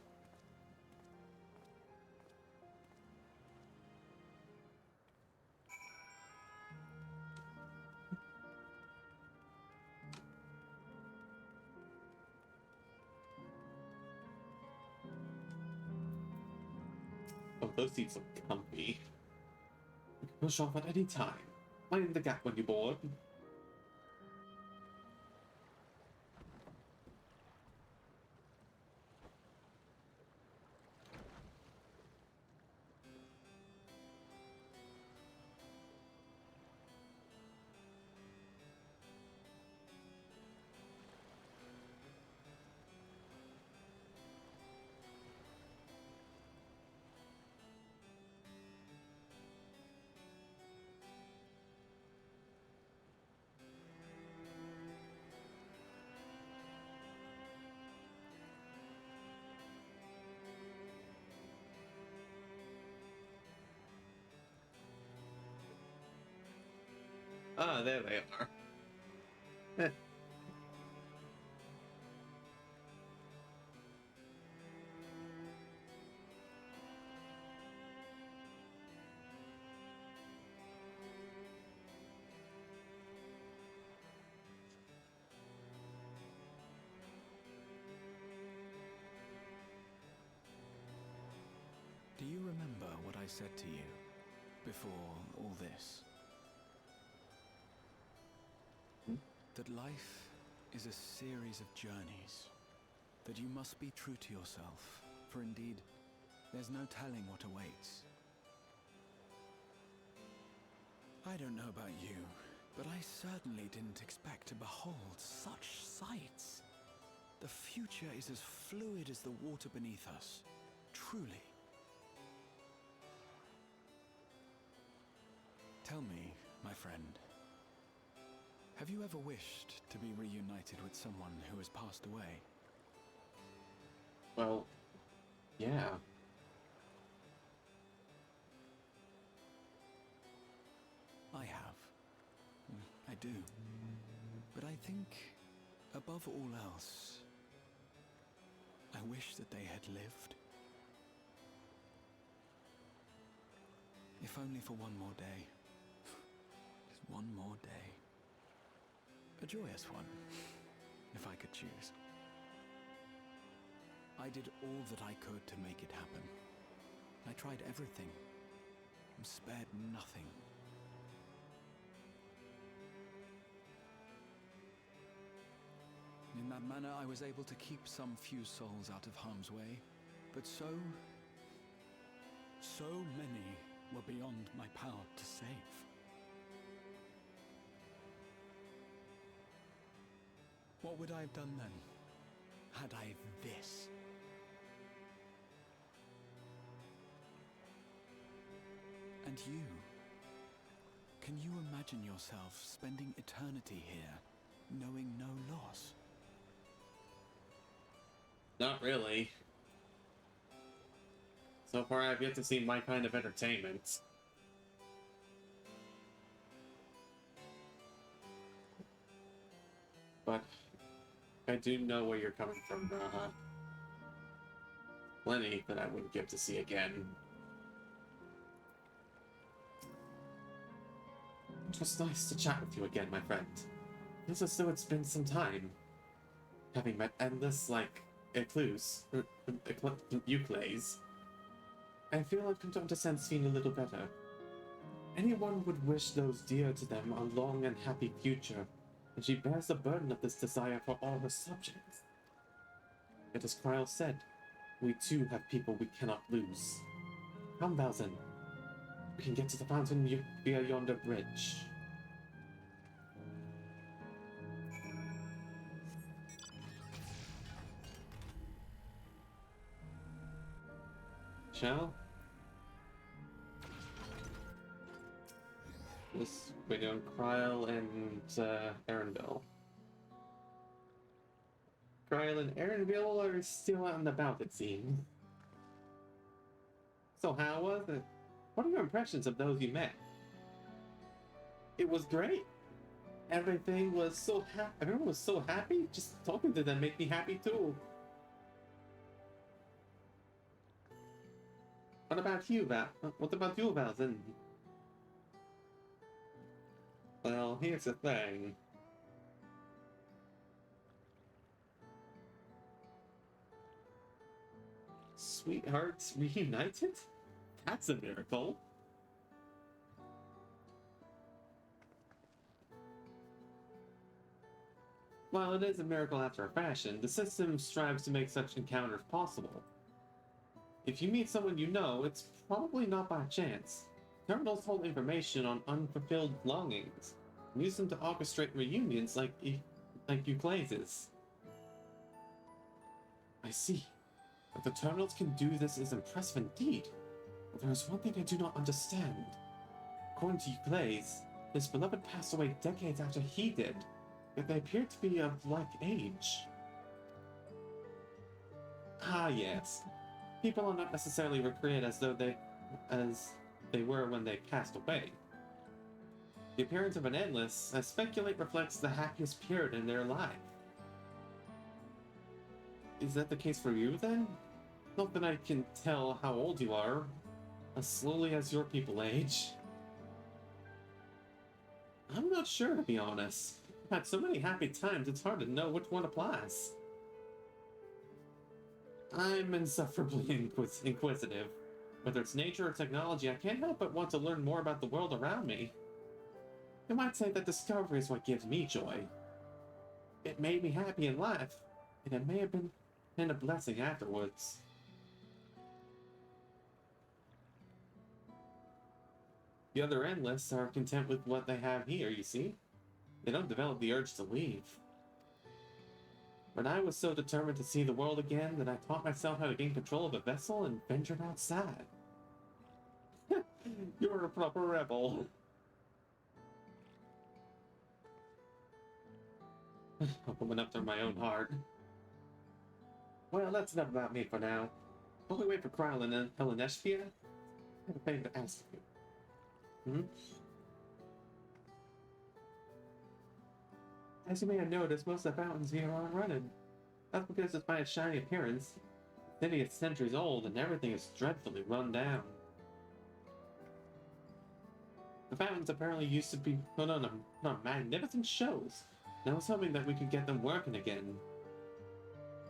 Oh, those seats look comfy. We can push off at any time. Mind the gap when you're bored. Ah, there they are. Do you remember what I said to you before all this? That life is a series of journeys. That you must be true to yourself, for indeed, there's no telling what awaits. I don't know about you, but I certainly didn't expect to behold such sights. The future is as fluid as the water beneath us, truly. Tell me, my friend, Have you ever wished to be reunited with someone who has passed away? Well, yeah. I have. I do. But I think, above all else, I wish that they had lived. If only for one more day. Just one more day. A joyous one, if I could choose. I did all that I could to make it happen. I tried everything, and spared nothing. In that manner, I was able to keep some few souls out of harm's way, but so many were beyond my power to save. What would I have done then, had I this? And you? Can you imagine yourself spending eternity here, knowing no loss? Not really. So far, I've yet to see my kind of entertainment. But I do know where you're coming from, Raha. Plenty that I wouldn't give to see again. It was nice to chat with you again, my friend. Feels as though it's been some time. Having met endless, Euclase, I feel I've come to understand Sphene a little better. Anyone would wish those dear to them a long and happy future, and she bears the burden of this desire for all her subjects. Yet as Kryl said, we too have people we cannot lose. Come, Valzen. We can get to the fountain via yonder bridge. Shall? This waiting on Kryl and Erenville. Kryl and Erenville are still out and about, it seems. So how was it? What are your impressions of those you met? It was great. Everyone was so happy. Just talking to them made me happy too. What about you, Valzen? Well, here's the thing. Sweethearts reunited? That's a miracle. While it is a miracle after a fashion, the system strives to make such encounters possible. If you meet someone you know, it's probably not by chance. Terminals hold information on unfulfilled longings, and use them to orchestrate reunions like Euclase's. I see. That the terminals can do this is impressive indeed. But there is one thing I do not understand. According to Euclase, his beloved passed away decades after he did, yet they appear to be of like age. Ah, yes. People are not necessarily recreated as they were when they passed away. The appearance of an endless, I speculate, reflects the happiest period in their life. Is that the case for you, then? Not that I can tell how old you are, as slowly as your people age. I'm not sure, to be honest. I've had so many happy times, it's hard to know which one applies. I'm insufferably inquisitive. Whether it's nature or technology, I can't help but want to learn more about the world around me. You might say that discovery is what gives me joy. It made me happy in life, and it may have been a blessing afterwards. The other Endless are content with what they have here, you see? They don't develop the urge to leave. But I was so determined to see the world again that I taught myself how to gain control of a vessel and ventured outside. You're a proper rebel. Open up to my own heart. Well, that's enough about me for now. While we wait for Kryl and Helenespia, I have a favor to ask you. As you may have noticed, most of the fountains here aren't running. That's because despite its shiny appearance, the city is centuries old and everything is dreadfully run down. The fountains apparently used to be put on magnificent shows, and I was hoping that we could get them working again.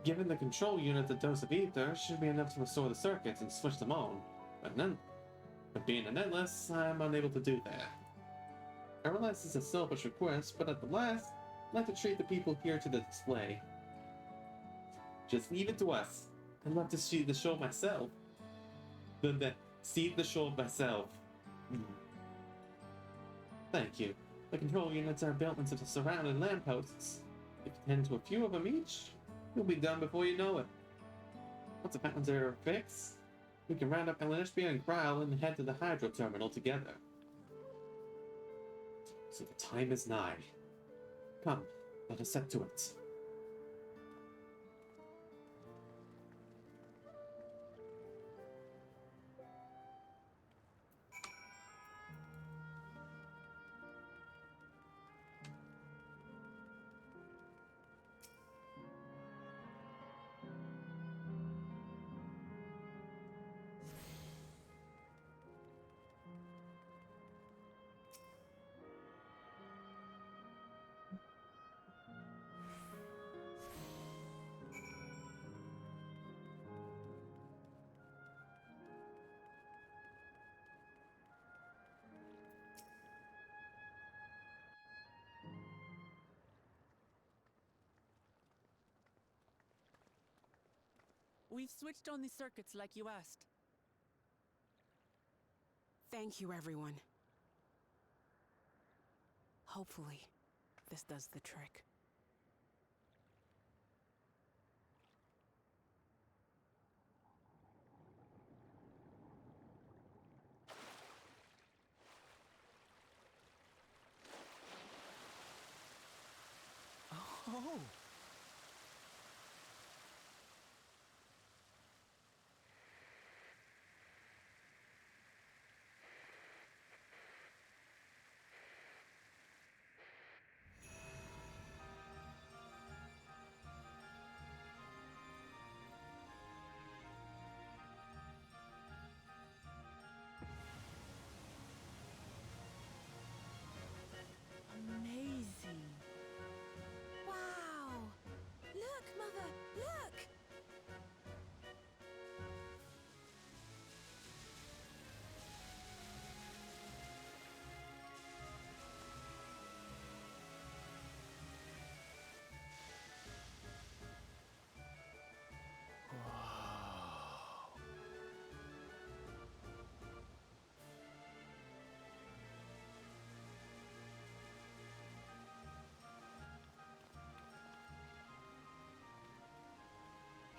Given the control unit a dose of ether should be enough to restore the circuits and switch them on, but being an endless, I'm unable to do that. I realize it's a selfish request, but at the last, I'd like to treat the people here to the display. Just leave it to us. I'd love to see the show myself. See the show myself. Thank you. The control units are built into the surrounding lampposts. If you tend to a few of them each, you'll be done before you know it. Once the fountains are fixed, we can round up Helenespia and Kryl and head to the hydro terminal together. So the time is nigh. Come, let us set to it. We've switched on the circuits like you asked. Thank you, everyone. Hopefully, this does the trick. Oh! Amazing! Wow! Look, Mother! Look!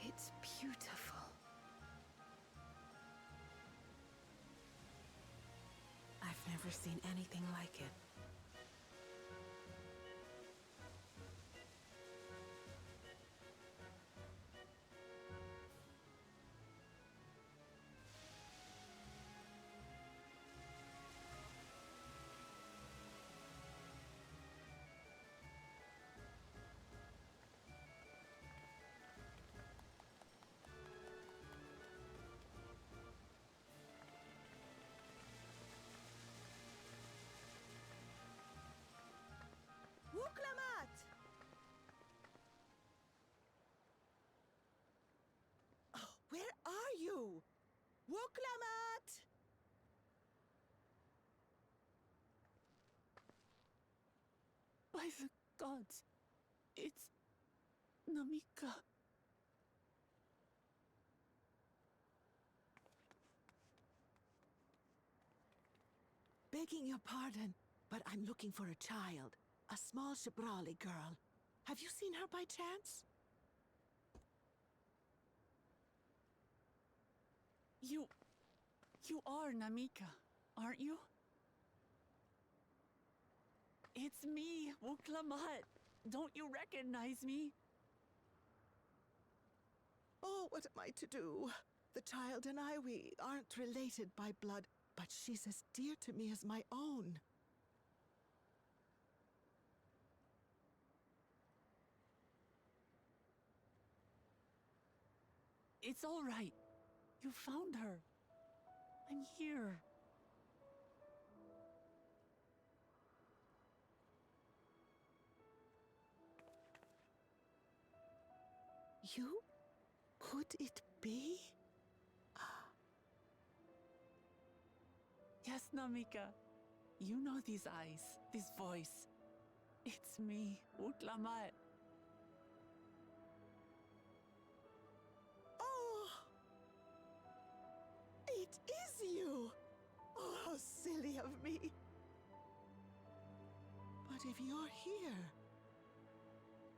It's beautiful. I've never seen anything like it. Wuklamat! Oh, where are you? Wuklamat! By the gods, it's Namika. Begging your pardon, but I'm looking for a child. A small Shibrali girl. Have you seen her by chance? You are Namika, aren't you? It's me, Wuklamat. Don't you recognize me? Oh, what am I to do? The child and I, we aren't related by blood, but she's as dear to me as my own. It's all right. You found her. I'm here. You? Could it be? Yes, Namika. You know these eyes, this voice. It's me, Utlamat. Oh! It is you! Oh, how silly of me. But if you're here,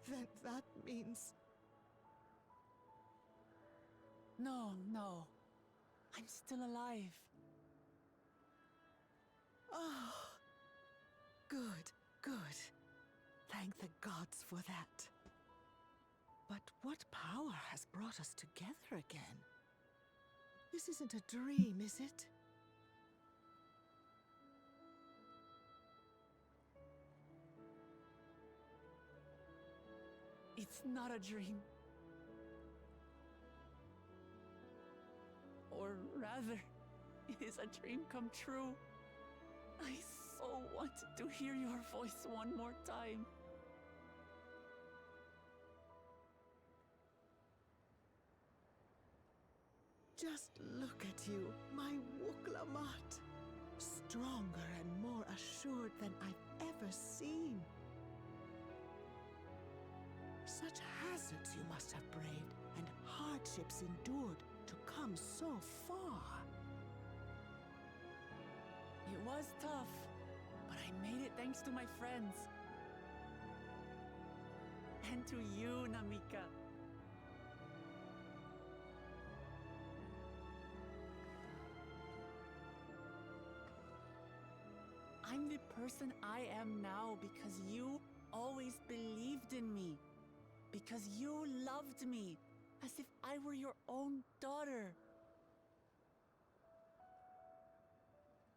then that means... No. I'm still alive. Oh, good. Thank the gods for that. But what power has brought us together again? This isn't a dream, is it? It's not a dream. Or rather, it is a dream come true. I so wanted to hear your voice one more time. Just look at you, my Wuklamat. Stronger and more assured than I've ever seen. Such hazards you must have braved, and hardships endured to come so far. It was tough, but I made it thanks to my friends. And to you, Namika. I'm the person I am now because you always believed in me. Because you loved me as if I were your own daughter.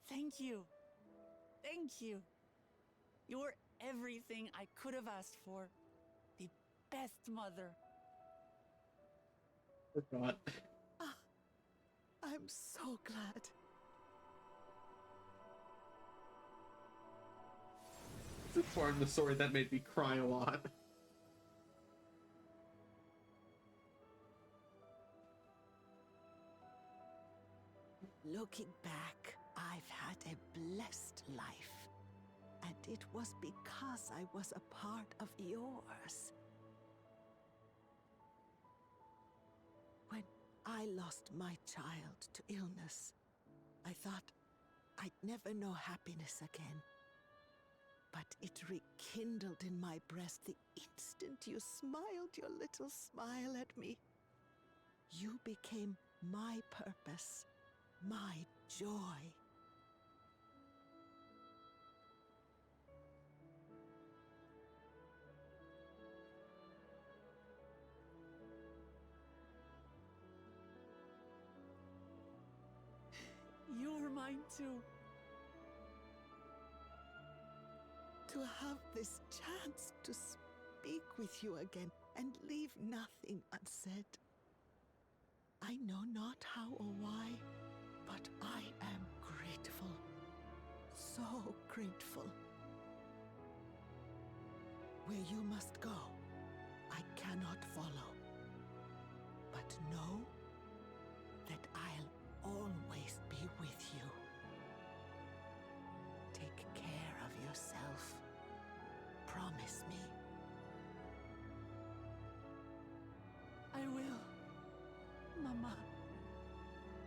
Thank you. Thank you. You were everything I could have asked for. The best mother. Forgot. I'm so glad. It's a part of the story that made me cry a lot. Looking back, I've had a blessed life. And it was because I was a part of yours. When I lost my child to illness, I thought I'd never know happiness again. But it rekindled in my breast the instant you smiled your little smile at me. You became my purpose, my joy. You're mine too. To have this chance to speak with you again and leave nothing unsaid. I know not how or why, but I am grateful. So grateful. Where you must go, I cannot follow. But know that I'll always be with you. Take care of yourself. Promise me. I will. Mama.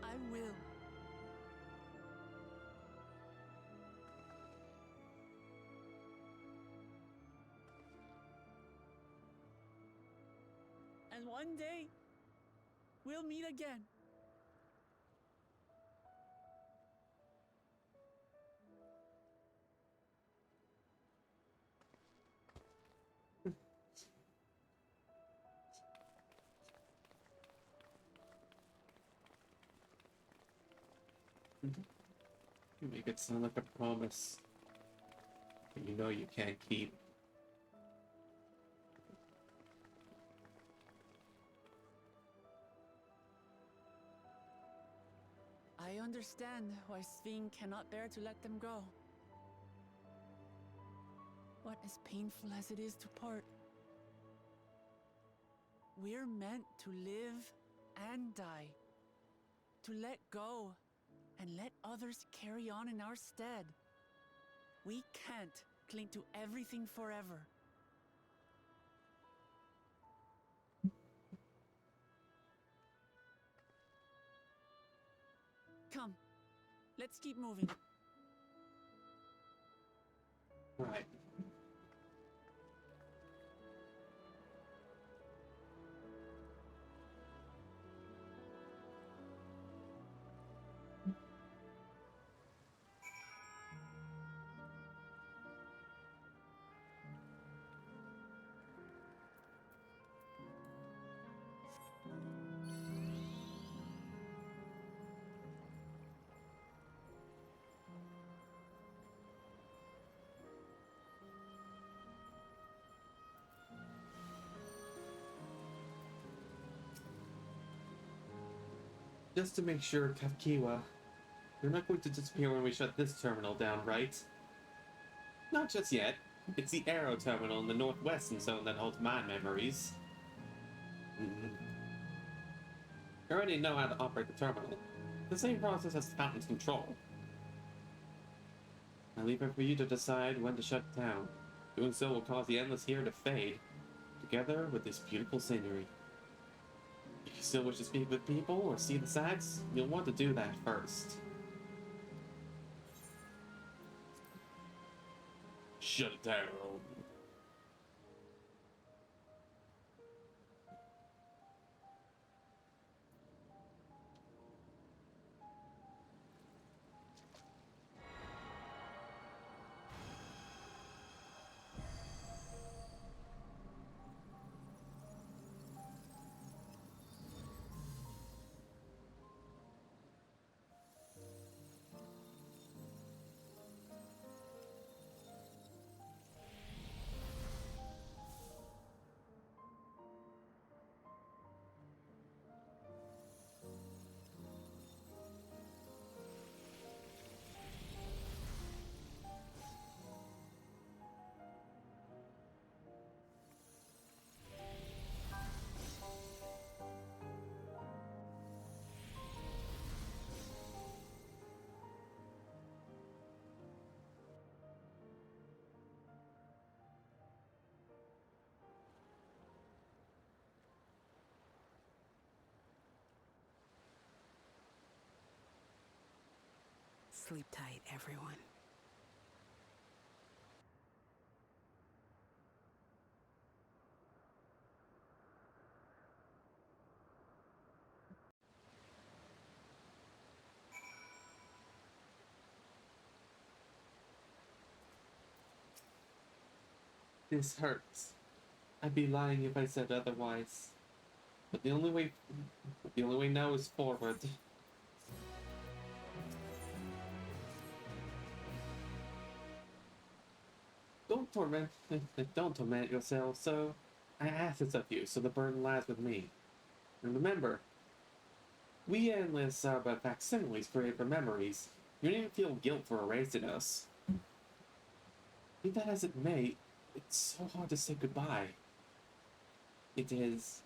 I will. And one day, we'll meet again. You make it sound like a promise that you know you can't keep. I understand why Sveen cannot bear to let them go. But as painful as it is to part, we're meant to live and die. To let go and let others carry on in our stead. We can't cling to everything forever. Come, let's keep moving. Right. Just to make sure, Kafkiwa, you're not going to disappear when we shut this terminal down, right? Not just yet. It's the Aero terminal in the northwestern zone that holds my memories. You already know how to operate the terminal. The same process as Fountain's control. I leave it for you to decide when to shut it down. Doing so will cause the Endless here to fade, together with this beautiful scenery. If you still wish to speak with people or see the sights, you'll want to do that first. Shut it down. Sleep tight, everyone. This hurts. I'd be lying if I said otherwise. But the only way now is forward. Don't torment yourself, so I ask this of you, so the burden lies with me. And remember, we Endless are but facsimiles created from memories. You don't even feel guilt for erasing us. Be that as it may, it's so hard to say goodbye. It is.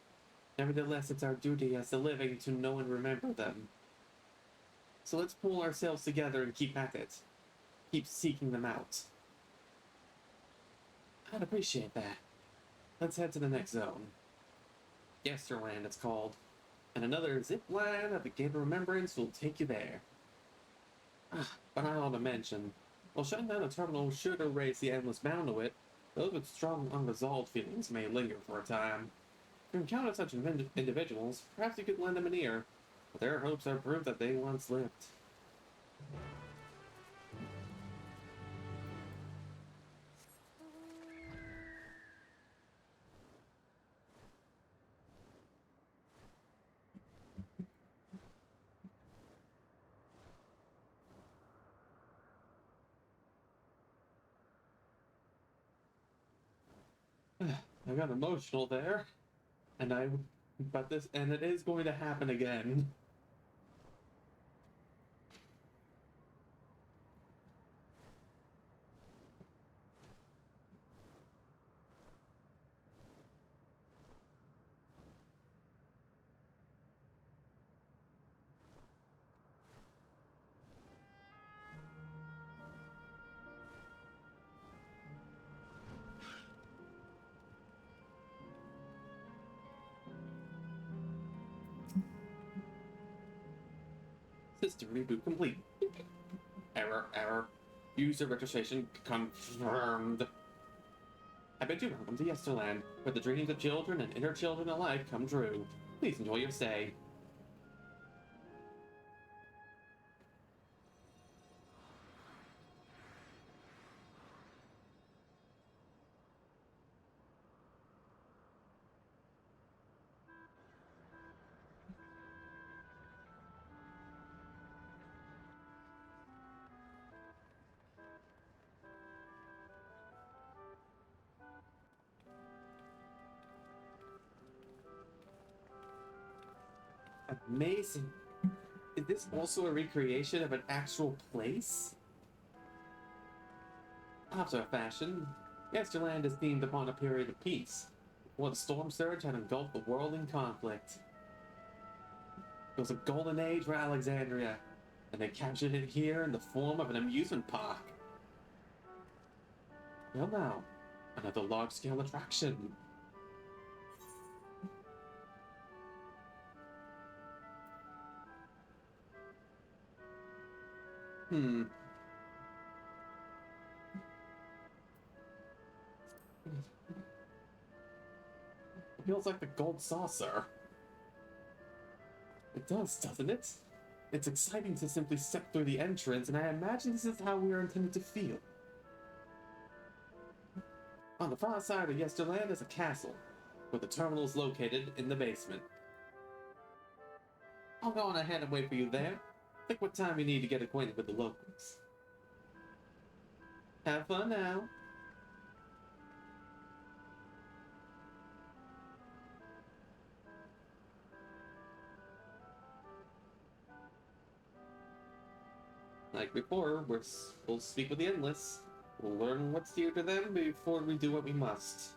Nevertheless, it's our duty as the living to know and remember them. So let's pull ourselves together and keep at it. Keep seeking them out. I'd appreciate that. Let's head to the next zone. Yesterland, it's called. And another zip line of the Gate of Remembrance will take you there. But I ought to mention, while shutting down a terminal should erase the endless bound to it, those with strong unresolved feelings may linger for a time. If you encounter such individuals, perhaps you could lend them an ear, but their hopes are proof that they once lived. I got emotional there. And and it is going to happen again. System reboot complete. Error. User registration confirmed. I bid you welcome to Yesterland, where the dreams of children and inner children alike come true. Please enjoy your stay. Amazing. Is this also a recreation of an actual place? After a fashion, Yesterland is themed upon a period of peace, before the storm surge had engulfed the world in conflict. It was a golden age for Alexandria, and they captured it here in the form of an amusement park. Well now, another large-scale attraction. It feels like the gold saucer. It does, doesn't it? It's exciting to simply step through the entrance, and I imagine this is how we are intended to feel. On the far side of Yesterland is a castle, where the terminal is located in the basement. I'll go on ahead and wait for you there. Think what time you need to get acquainted with the locals. Have fun now. Like before, we'll speak with the Endless. We'll learn what's dear to them before we do what we must.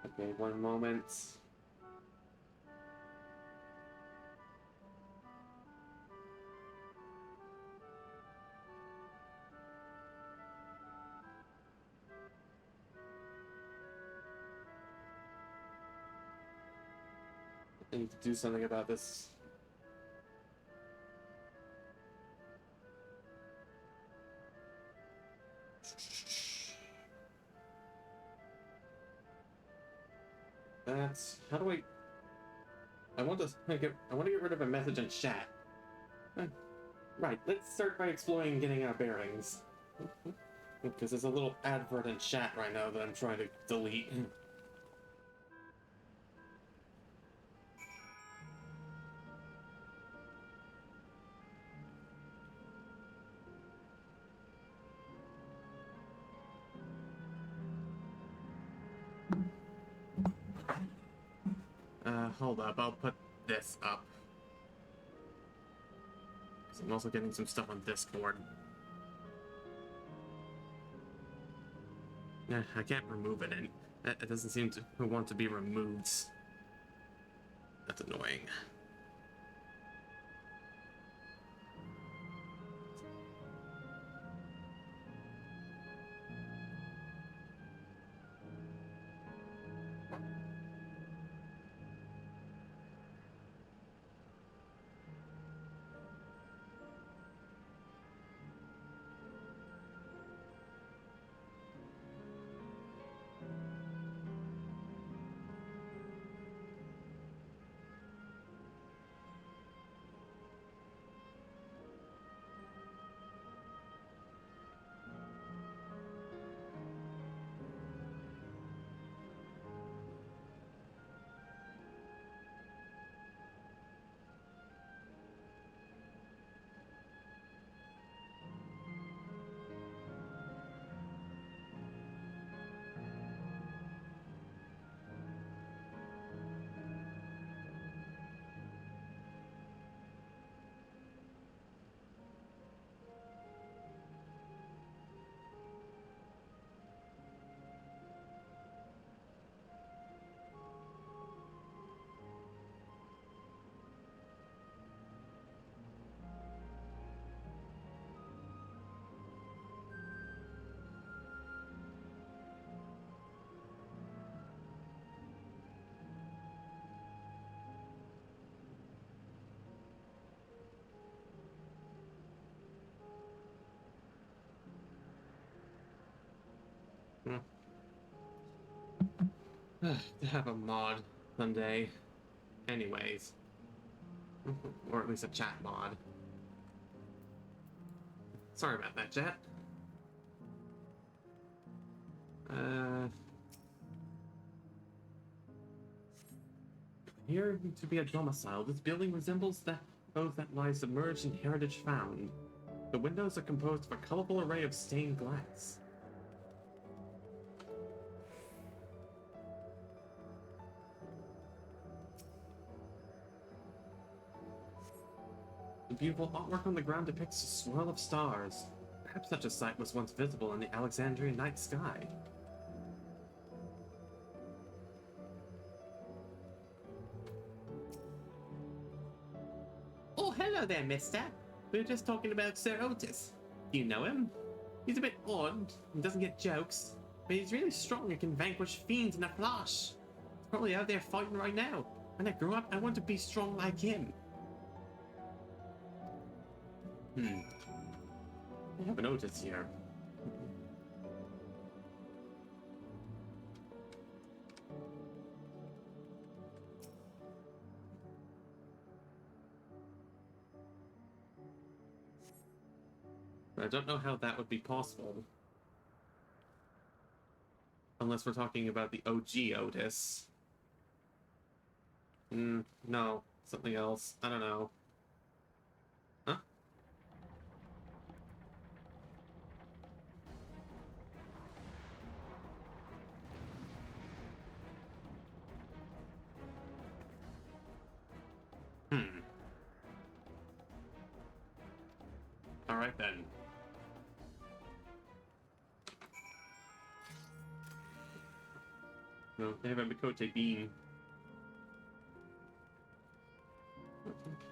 Okay, one moment. I need to do something about this. How do I want to get rid of a message in chat. Right, let's start by exploring and getting our bearings. Because there's a little advert in chat right now that I'm trying to delete. Hold up, I'll put this up. So I'm also getting some stuff on Discord. I can't remove it, and it doesn't seem to want to be removed. That's annoying. To have a mod someday. Anyways. Or at least a chat mod. Sorry about that, chat. Here to be a domicile, this building resembles those that lie submerged in heritage found. The windows are composed of a colorful array of stained glass. The beautiful artwork on the ground depicts a swirl of stars. Perhaps such a sight was once visible in the Alexandrian night sky. Oh, hello there, mister. We were just talking about Sir Otis. You know him? He's a bit odd and doesn't get jokes, but he's really strong and can vanquish fiends in a flash. He's probably out there fighting right now. When I grow up, I want to be strong like him. I have an Otis here. But I don't know how that would be possible. Unless we're talking about the OG Otis. No. Something else. I don't know. Huh? Alright then. No, they have a Makote bean.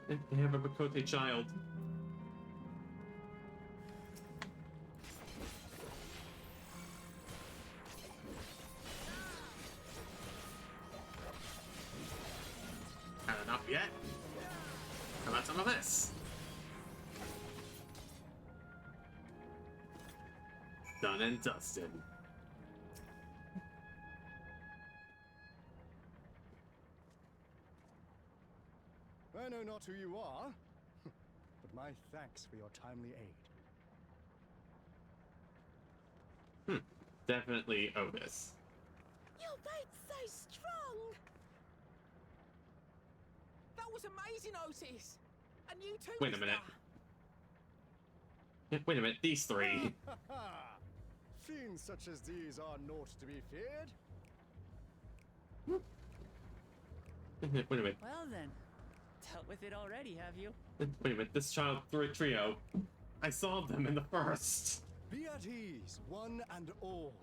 They have a Makote child. Had enough yet? How about some of this? Done and dusted. I know not who you are, but my thanks for your timely aid. Definitely Otis. Your bait's so strong! That was amazing, Otis! And you too, Wait a minute. Wait a minute, these three. Fiends such as these are naught to be feared. Wait a minute. Well then, dealt with it already, have you? Wait a minute, this child trio. I saw them in the first. Be at ease, one and all.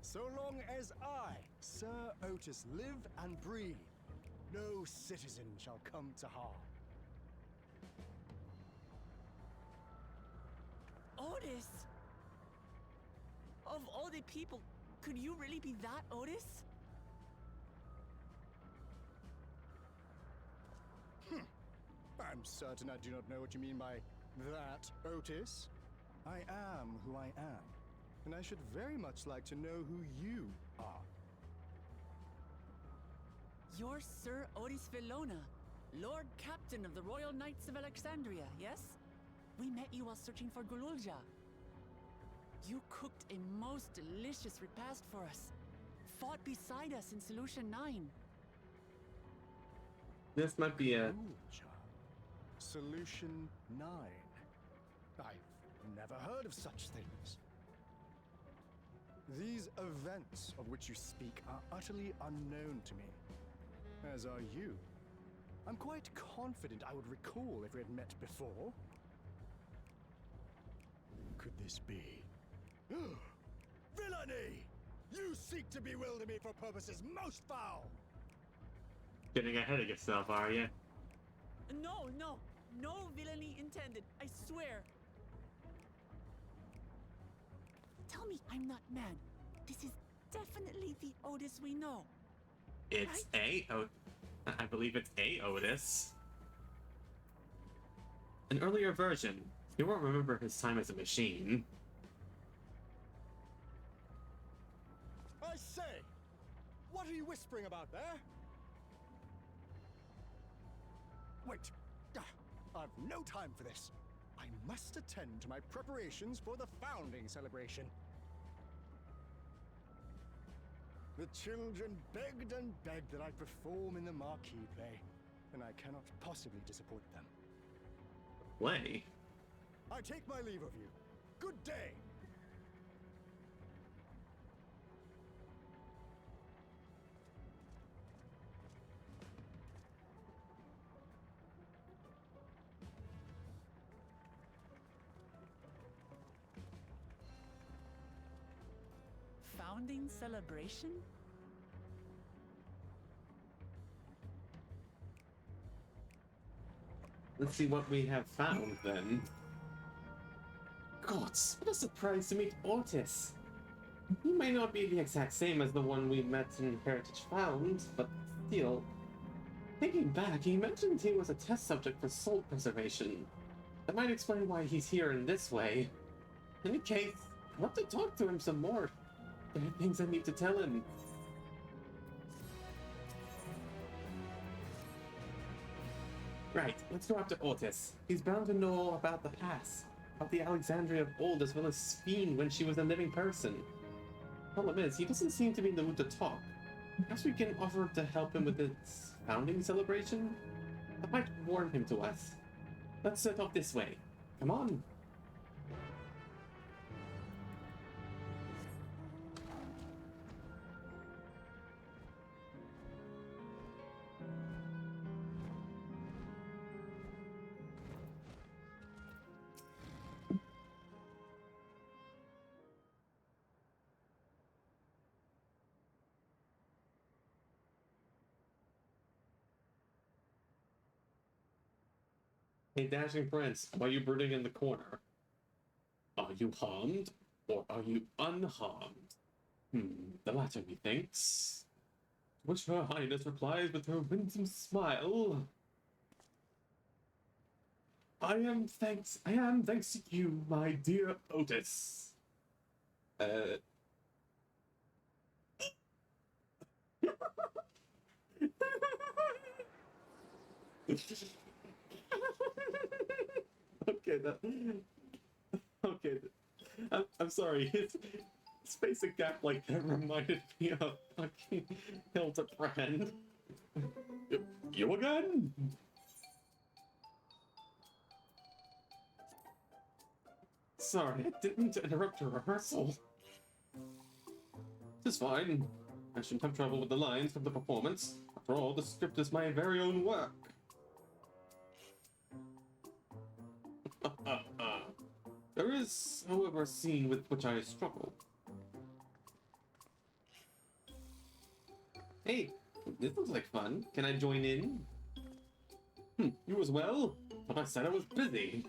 So long as I, Sir Otis, live and breathe, no citizen shall come to harm. Otis? Of all the people, could you really be that Otis? I'm certain I do not know what you mean by that, Otis. I am who I am, and I should very much like to know who you are. You're Sir Otis Villona, Lord Captain of the Royal Knights of Alexandria, yes? We met you while searching for Gululja. You cooked a most delicious repast for us, fought beside us in Solution 9. This might be a... Solution 9. I've never heard of such things. These events of which you speak are utterly unknown to me, as are you. I'm quite confident I would recall if we had met before. Could this be? Villainy! You seek to bewilder me for purposes most foul! Getting ahead of yourself, are you? No, no, no villainy intended, I swear. Tell me I'm not mad. This is definitely the Otis we know. It's right? I believe it's a Otis. An earlier version. You won't remember his time as a machine. I say, what What are you whispering about there? Wait. I've no time for this. I must attend to my preparations for the founding celebration. The children begged and begged that I perform in the marquee play, and I cannot possibly disappoint them. Play? I take my leave of you. Good day! Founding celebration? Let's see what we have found then. Gods, what a surprise to meet Otis! He may not be the exact same as the one we met in Heritage Found, but still. Thinking back, he mentioned he was a test subject for soul preservation. That might explain why he's here in this way. In any case, I want to talk to him some more. There are things I need to tell him. Right, let's go after Otis. He's bound to know about the past, about the Alexandria of old as well as Sphene when she was a living person. Problem is, he doesn't seem to be in the mood to talk. Perhaps we can offer to help him with his founding celebration? That might warm him to us. Let's set off this way. Come on. Hey, Dashing Prince, why are you brooding in the corner? Are you harmed, or are you unharmed? The latter, methinks. To which Her Highness replies with her winsome smile. I am thanks to you, my dear Otis. Okay, I'm sorry. His spacing gap like that reminded me of fucking Hildebrand. You again? Sorry, I didn't mean to interrupt your rehearsal. It's fine. I shouldn't have trouble with the lines from the performance. After all, the script is my very own work. There is, however, a scene with which I struggle. Hey, this looks like fun. Can I join in? You as well? But I said I was busy.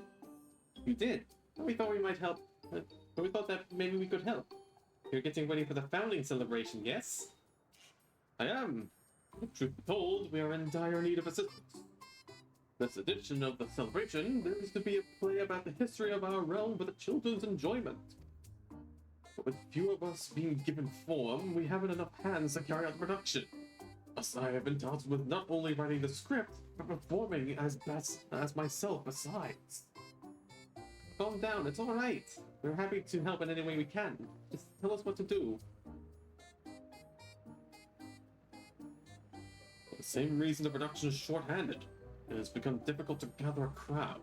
You did. We thought we might help. But we thought that maybe we could help. You're getting ready for the founding celebration, yes? I am. Truth be told, we are in dire need of assistance. This edition of the celebration, there is to be a play about the history of our realm for the children's enjoyment. But with few of us being given form, we haven't enough hands to carry out the production. Thus, I have been tasked with not only writing the script, but performing as best as myself besides. Calm down, it's alright. We're happy to help in any way we can. Just tell us what to do. For the same reason the production is short-handed. It has become difficult to gather a crowd.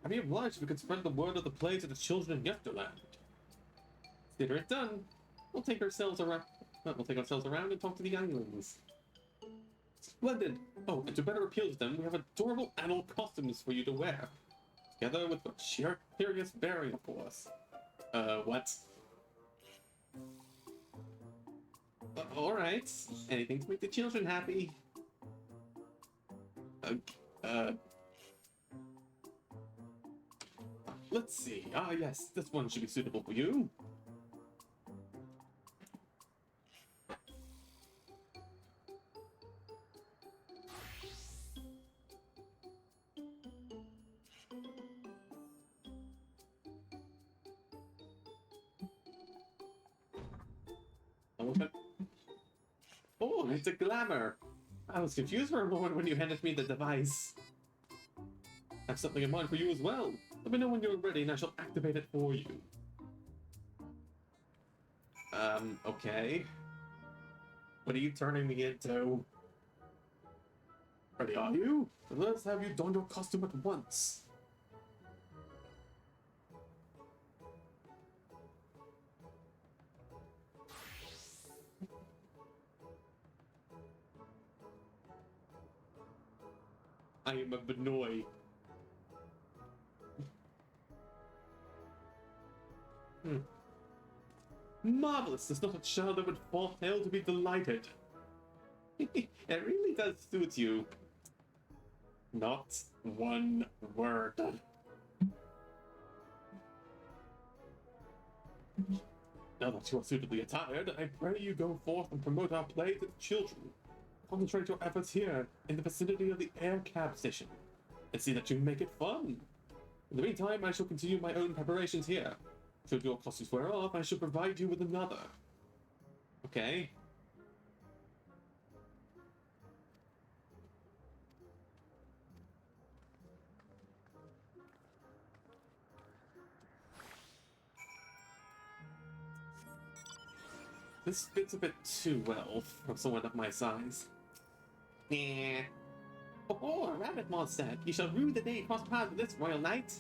I'd be obliged if we could spread the word of the play to the children in Yefterland. Consider it done. We'll take ourselves around and talk to the younglings. Splendid! Oh, and to better appeal to them, we have adorable animal costumes for you to wear. Together with a sheer curious bearing, of course. What? Alright. Anything to make the children happy. Let's see. Ah, yes, this one should be suitable for you. Oh, it's a glamour. I was confused for a moment when you handed me the device. I have something in mind for you as well. Let me know when you're ready and I shall activate it for you. Okay. What are you turning me into? Ready are you? Let's have you don your costume at once. I am a Benoy. Marvelous! There's not a child that would fail to be delighted. It really does suit you. Not one word. Now that you are suitably attired, I pray you go forth and promote our play to the children. Concentrate your efforts here, in the vicinity of the air cab station, and see that you make it fun. In the meantime, I shall continue my own preparations here. Should your costumes wear off, I shall provide you with another. Okay. This fits a bit too well for someone of my size. Yeah. Oh, a rabbit monster! You shall rue the day you cross paths with this royal knight.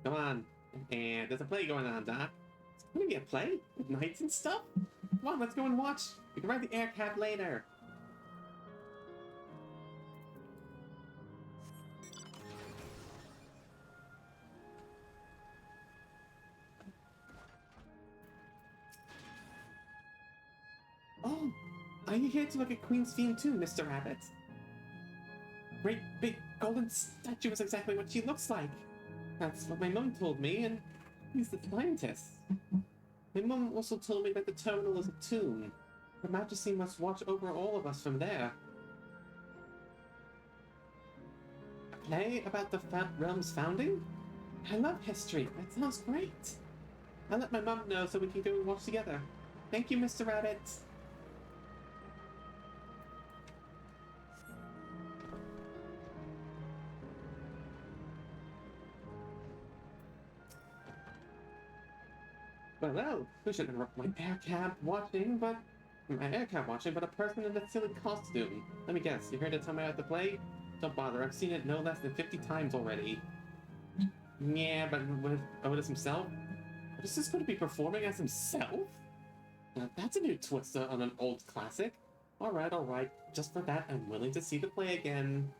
Come on. And there's a play going on, Doc. It's gonna be a play? With knights and stuff? Come on, let's go and watch. We can ride the air cab later. Oh, are you here to look at Queen's theme too, Mr. Rabbit? Great big golden statue is exactly what she looks like. That's what my mum told me, and he's the scientist. My mum also told me that the terminal is a tomb. Her Majesty must watch over all of us from there. A play about the realm's founding? I love history. That sounds great. I'll let my mum know so we can go and watch together. Thank you, Mr. Rabbit. Well, who should interrupt my air cab watching, but a person in a silly costume. Let me guess, you heard it tell me about the play? Don't bother, I've seen it no less than 50 times already. Yeah, but with Otis himself? Otis is going to be performing as himself? Now, that's a new twist on an old classic. Alright, just for that, I'm willing to see the play again.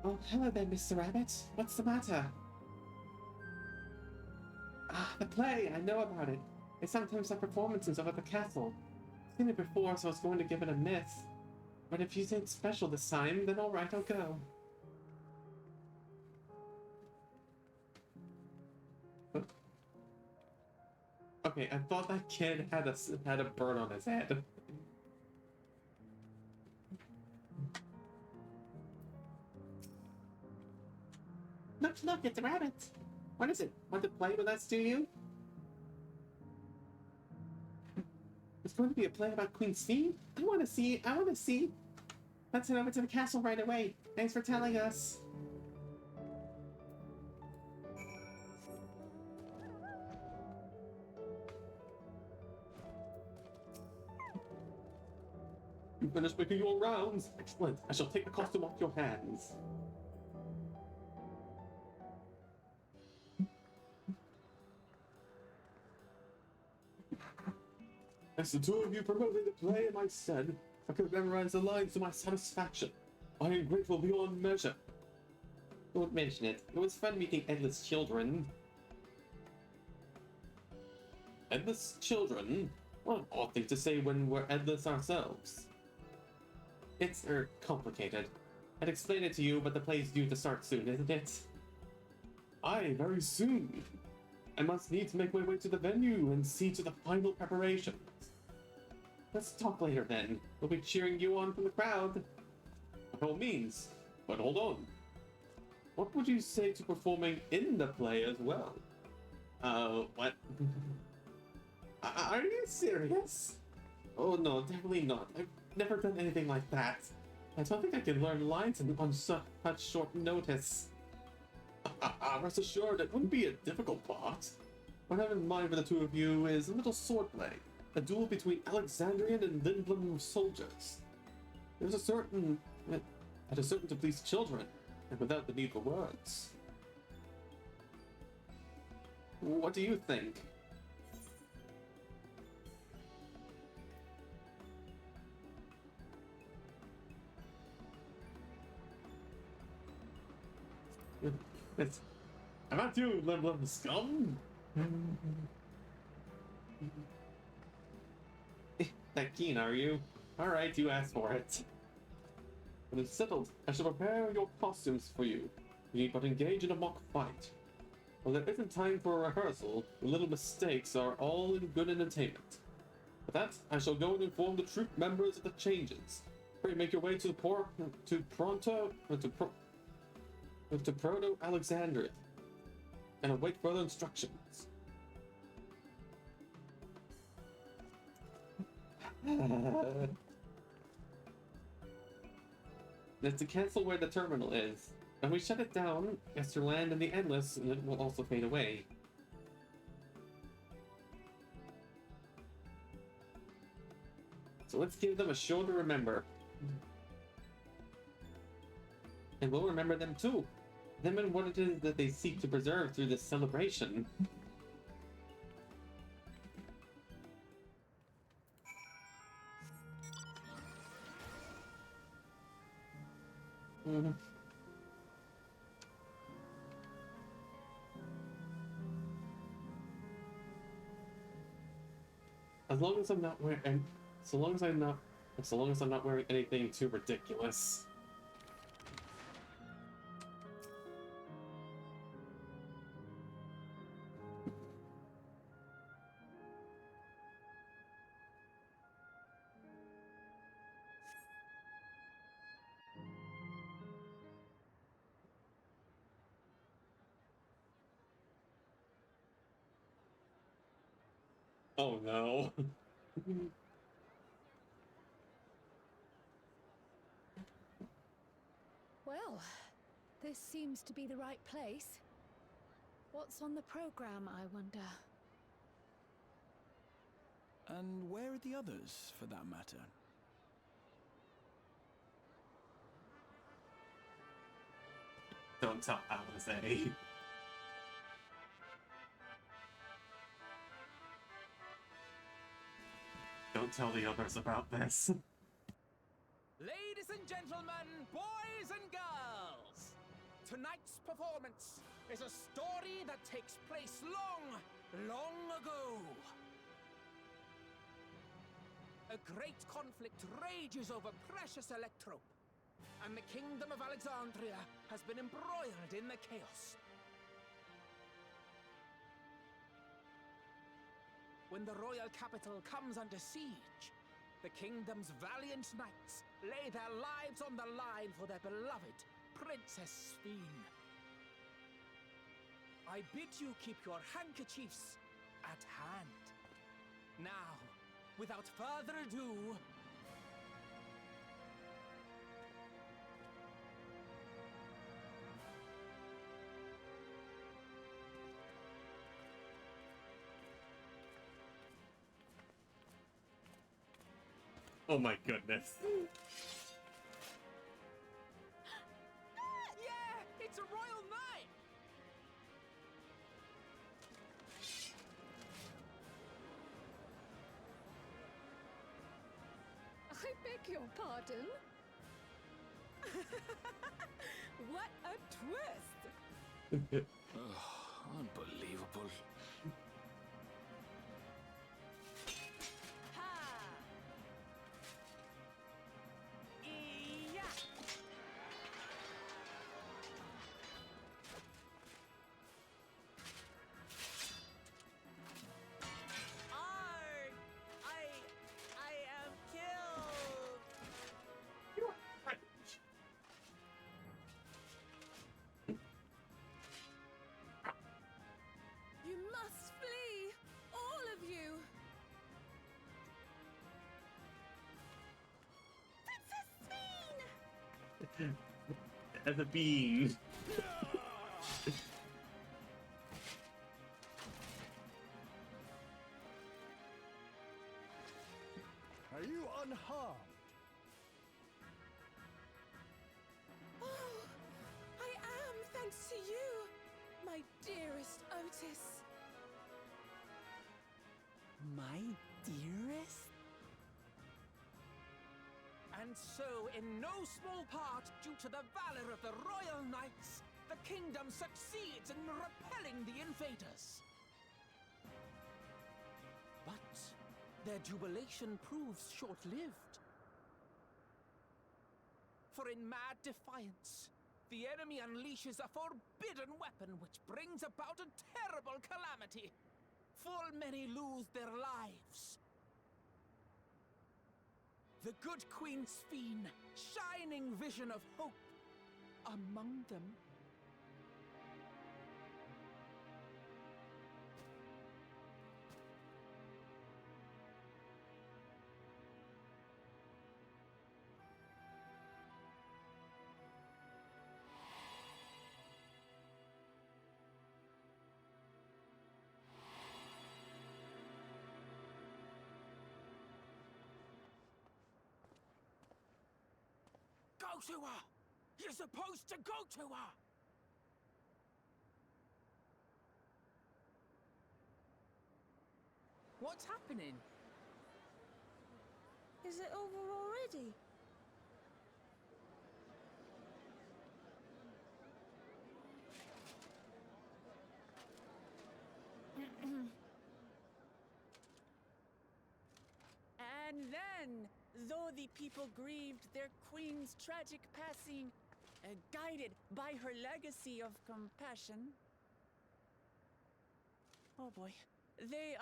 Oh, hello there, Mr. Rabbit. What's the matter? Ah, the play! I know about it. They sometimes have performances over at the castle. I've seen it before, so I was going to give it a miss. But if you say it's special this time, then alright, I'll go. Okay, I thought that kid had a bird on his head. Look, it's a rabbit. What is it? Want to play with us, do you? It's going to be a play about Queen Steve? I want to see. Let's head over to the castle right away. Thanks for telling us. You finished making your rounds? Excellent. I shall take the costume off your hands. As the two of you promoted the play, and I said I could memorize the lines to my satisfaction. I am grateful beyond measure. Don't mention it. It was fun meeting Endless Children. Endless Children? What an odd thing to say when we're endless ourselves. It's, complicated. I'd explain it to you, but the play's due to start soon, isn't it? Aye, very soon. I must needs make my way to the venue and see to the final preparations. Let's talk later then. We'll be cheering you on from the crowd. By all means, but hold on. what would you say to performing in the play as well? What? Are you serious? Oh no, definitely not. I've never done anything like that. I don't think I can learn lines on such short notice. Rest assured, it wouldn't be a difficult part. What I have in mind for the two of you is a little swordplay, a duel between Alexandrian and Lindblom soldiers. There's a certain that is certain to please children, and without the need for words. What do you think? It's about you, Lindblom scum! That keen, are you? Alright, you asked for it. When it's settled, I shall prepare your costumes for you. You need but engage in a mock fight. When there isn't time for a rehearsal, the little mistakes are all in good entertainment. For that, I shall go and inform the troop members of the changes. Pray make your way to Proto Alexandria, and await further instructions. It's to cancel where the terminal is. When we shut it down, yes, your land in the Endless, and it will also fade away. So let's give them a show to remember. And we'll remember them too. Them and what it is that they seek to preserve through this celebration. As long as I'm not wearing, so long as I'm not wearing anything too ridiculous. Oh no. Well, this seems to be the right place. What's on the program, I wonder? And where are the others, for that matter? Don't tell Alice. Don't tell the others about this. Ladies and gentlemen, boys and girls, tonight's performance is a story that takes place long, long ago. A great conflict rages over precious electrope, and the kingdom of Alexandria has been embroiled in the chaos. When the royal capital comes under siege, the kingdom's valiant knights lay their lives on the line for their beloved Princess Sphene. I bid you keep your handkerchiefs at hand. Now, without further ado, oh my goodness. yeah, it's a royal knight! I beg your pardon? What a twist! Unbelievable. As a being. Are you unharmed? Oh, I am, thanks to you, my dearest Otis. My dearest? And so, in no small part due to the valor of the royal knights, the kingdom succeeds in repelling the invaders. But their jubilation proves short-lived. For in mad defiance, the enemy unleashes a forbidden weapon which brings about a terrible calamity. Full many lose their lives. The good Queen Sphene, shining vision of hope, among them. Go to her! You're supposed to go to her! What's happening? Is it over already? And then, though the people grieved their queen's tragic passing, guided by her legacy of compassion. Oh boy. They,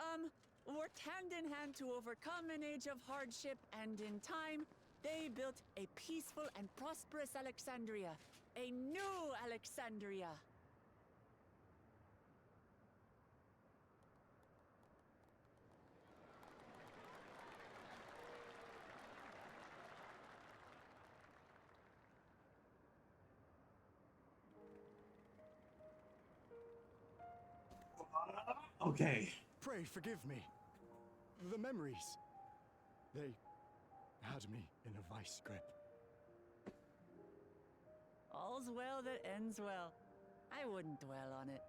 worked hand in hand to overcome an age of hardship, and in time, they built a peaceful and prosperous Alexandria. A new Alexandria. Okay. Pray forgive me. The memories. They had me in a vice grip. All's well that ends well. I wouldn't dwell on it.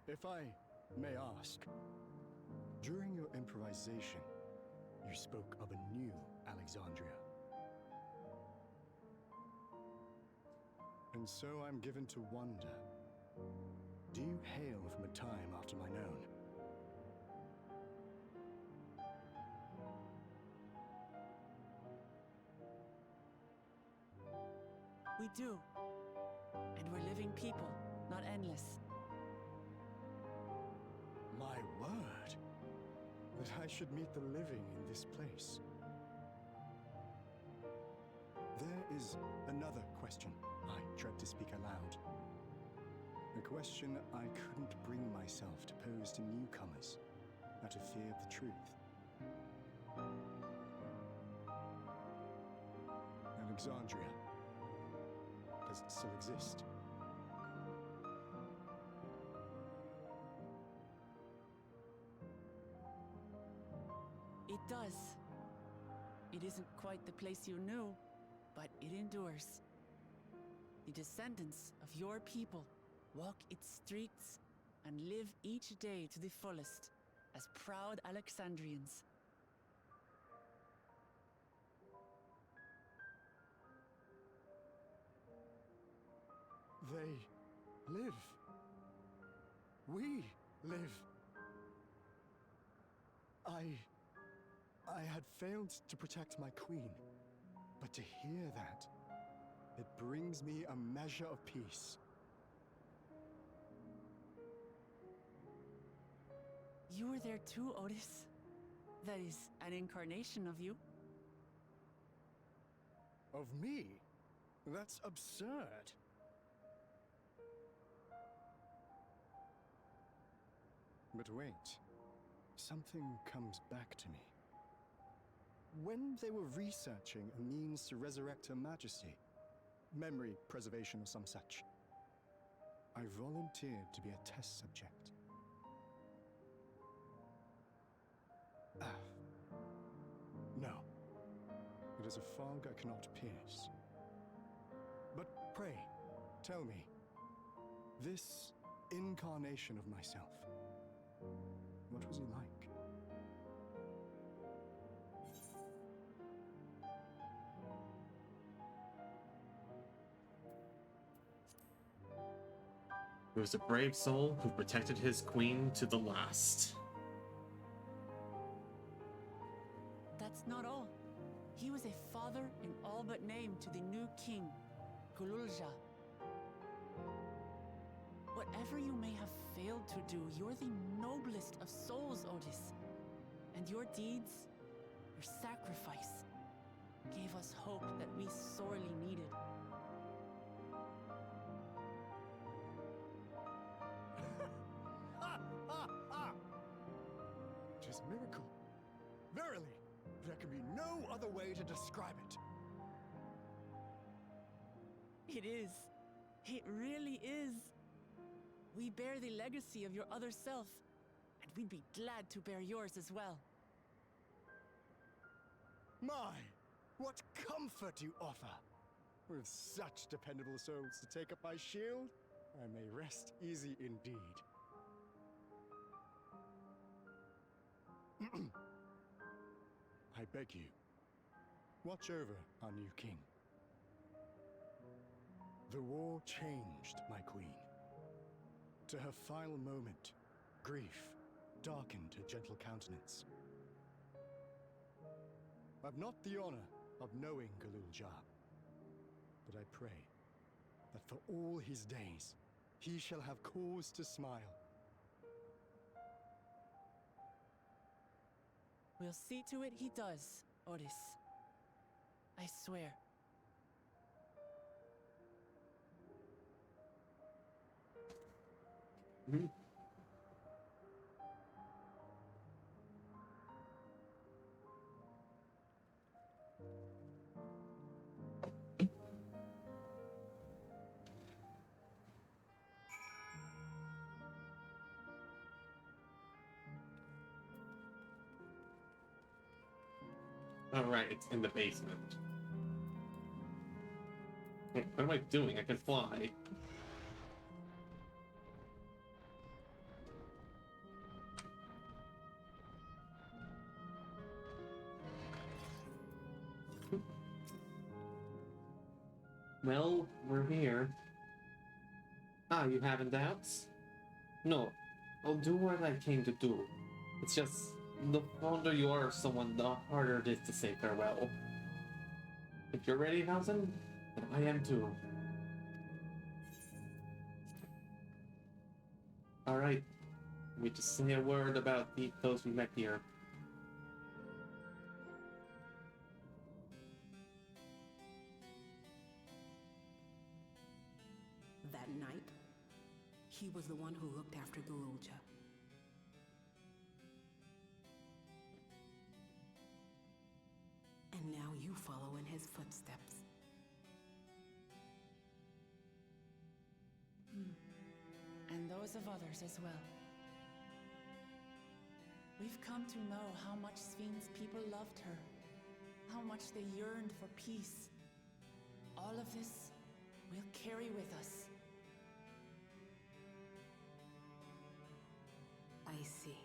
If I may ask, during your improvisation, you spoke of a new Alexandria. And so I'm given to wonder, do you hail from a time after mine own? We do. And we're living people, not endless. My word! That I should meet the living in this place. There is another question I dread to speak aloud. A question I couldn't bring myself to pose to newcomers out of fear of the truth. Alexandria. Does it still exist? It does. It isn't quite the place you knew, but it endures. The descendants of your people walk its streets and live each day to the fullest as proud Alexandrians. They live. We live. I had failed to protect my queen, but to hear that, it brings me a measure of peace. You were there too, Otis. That is, an incarnation of you. Of me? That's absurd. But wait, something comes back to me. when they were researching a means to resurrect Her Majesty, memory preservation or some such, I volunteered to be a test subject. No. It is a fog I cannot pierce. But pray, tell me, this incarnation of myself, what was he like? He was a brave soul who protected his queen to the last. That's not all. He was a father in all but name to the new king, Gululja. Whatever you may have failed to do, you're the noblest of souls, Otis. And your deeds, your sacrifice, gave us hope that we sorely needed. Tis miracle. Verily, there can be no other way to describe it. It is. It really is. We bear the legacy of your other self, and we'd be glad to bear yours as well. My, what comfort you offer! With such dependable souls to take up my shield, I may rest easy indeed. I beg you, watch over our new king. The war changed my queen. To her final moment, grief darkened her gentle countenance. I've not the honor of knowing Gululja, but I pray that for all his days, he shall have cause to smile. We'll see to it he does, Otis. I swear. Mm-hmm. Alright, it's in the basement. What am I doing? I can fly. Well, we're here. Ah, you having doubts? No, I'll do what I came to do. It's just, the fonder you are of someone, the harder it is to say farewell. If you're ready, Hausen, then I am too. Alright, let me just say a word about those we met here. That night, he was the one who looked after Gululja. And now you follow in his footsteps. And those of others as well. We've come to know how much Svin's people loved her, how much they yearned for peace. All of this we'll carry with us. I see.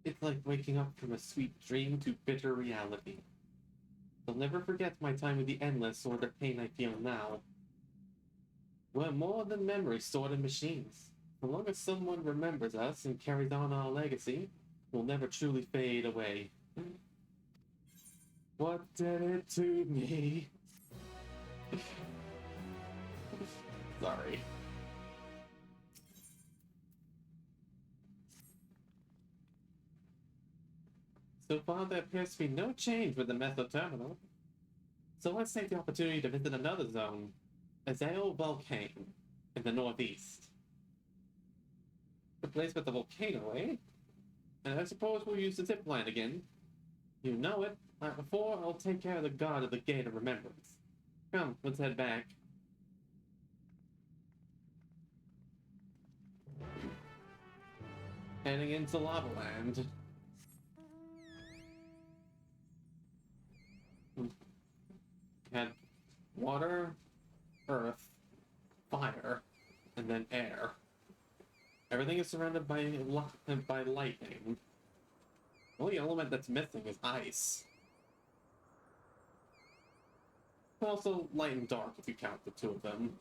It's like waking up from a sweet dream to bitter reality. I'll never forget my time with the Endless or the pain I feel now. We're more than memories stored in machines. As long as someone remembers us and carries on our legacy, we'll never truly fade away. What did it to me? Sorry. So far, there appears to be no change with the Metho Terminal. So let's take the opportunity to visit another zone, Azale Volcane, in the northeast. The place with the volcano, eh? And I suppose we'll use the zip line again. You know it. Before, I'll take care of the guard at the Gate of Remembrance. Come, let's head back. Heading into Lava Land. Had water, earth, fire, and then air. Everything is surrounded by lightning. The only element that's missing is ice. Also light and dark if you count the two of them.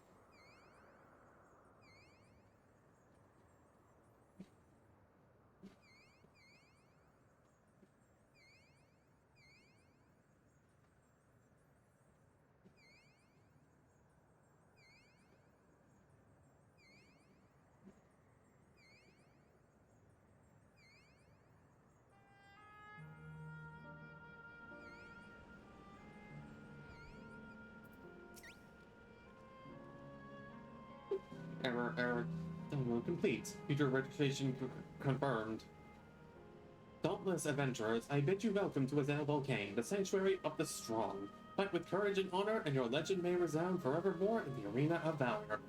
Error. Download complete. Future registration confirmed. Dauntless adventurers, I bid you welcome to Azale Volcane, the sanctuary of the strong. Fight with courage and honor, and your legend may resound forevermore in the arena of valor.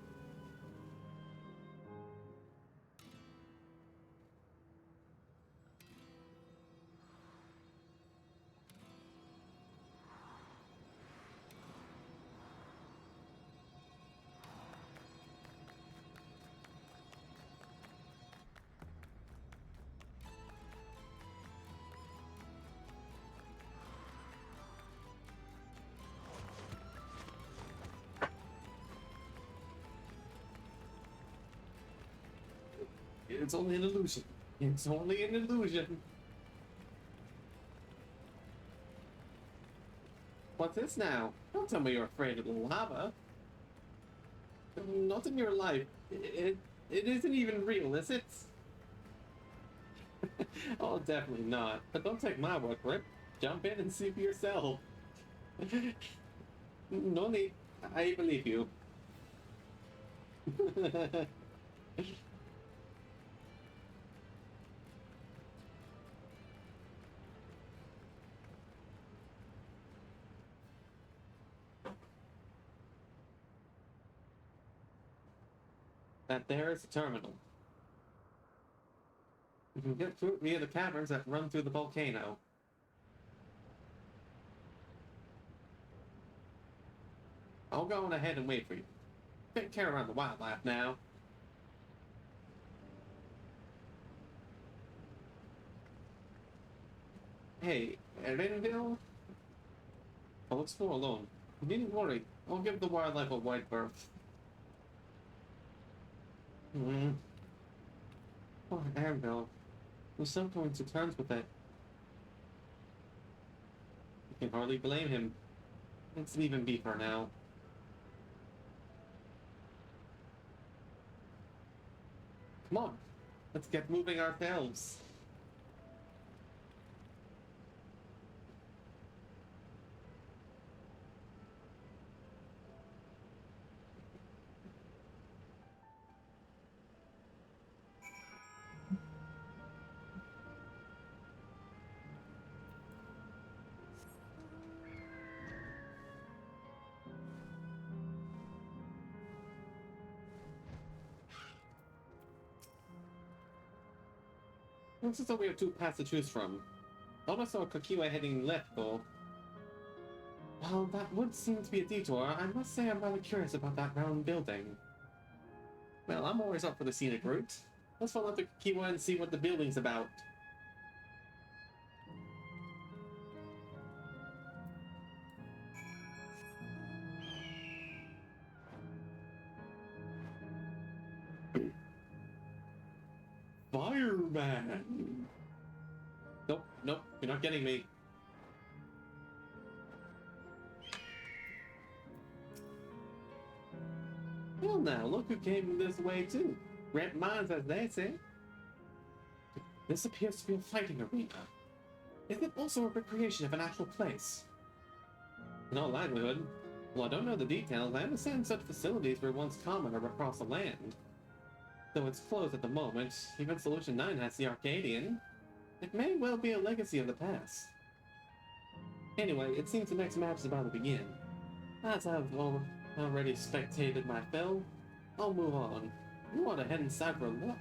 It's only an illusion. It's only an illusion. What's this now? Don't tell me you're afraid of the lava. Not in your life. It isn't even real, is it? Oh, definitely not. But don't take my word for it. Jump in and see for yourself. No need. I believe you. That there is the terminal. You can get through it via the caverns that run through the volcano. I'll go on ahead and wait for you. Take care around the wildlife now. Hey, Erinville? I'll explore alone. You needn't worry. I'll give the wildlife a wide berth. Poor Erinville. We're still coming to terms with it. You can hardly blame him. Let's leave him be for now. Come on, let's get moving ourselves. Looks as though we have two paths to choose from. I almost saw Kokiwa heading left, though. Well, that would seem to be a detour. I must say I'm rather curious about that round building. Well, I'm always up for the scenic route. Let's follow up to Kokiwa and see what the building's about. fireman. Nope, nope, you're not getting me. Well now, look who came this way too. Rent minds, as they say. This appears to be a fighting arena. Is it also a recreation of an actual place? In all likelihood. Well, I don't know the details. I understand such facilities were once common across the land. Though it's closed at the moment, even Solution 9 has the Arcadian. It may well be a legacy of the past. Anyway, it seems the next match is about to begin. As I've already spectated my fill, I'll move on. You want to head inside for a look?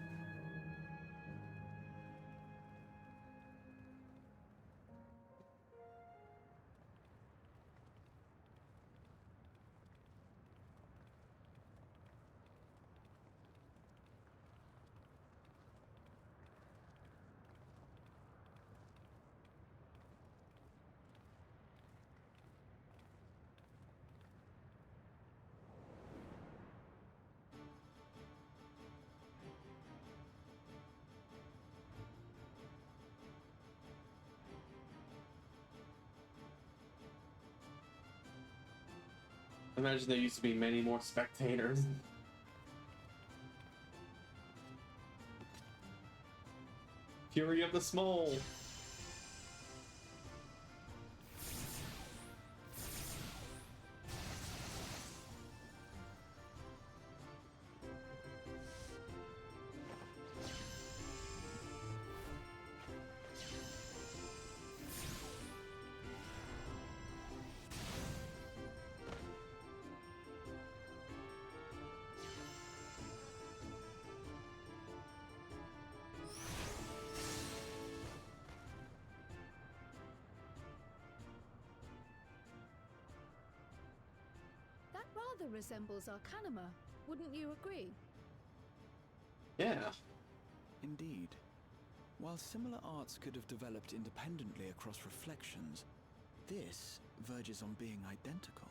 I imagine there used to be many more spectators. Fury of the Small. Rather resembles Arcanima, wouldn't you agree? Yeah. Indeed. While similar arts could have developed independently across reflections, this verges on being identical.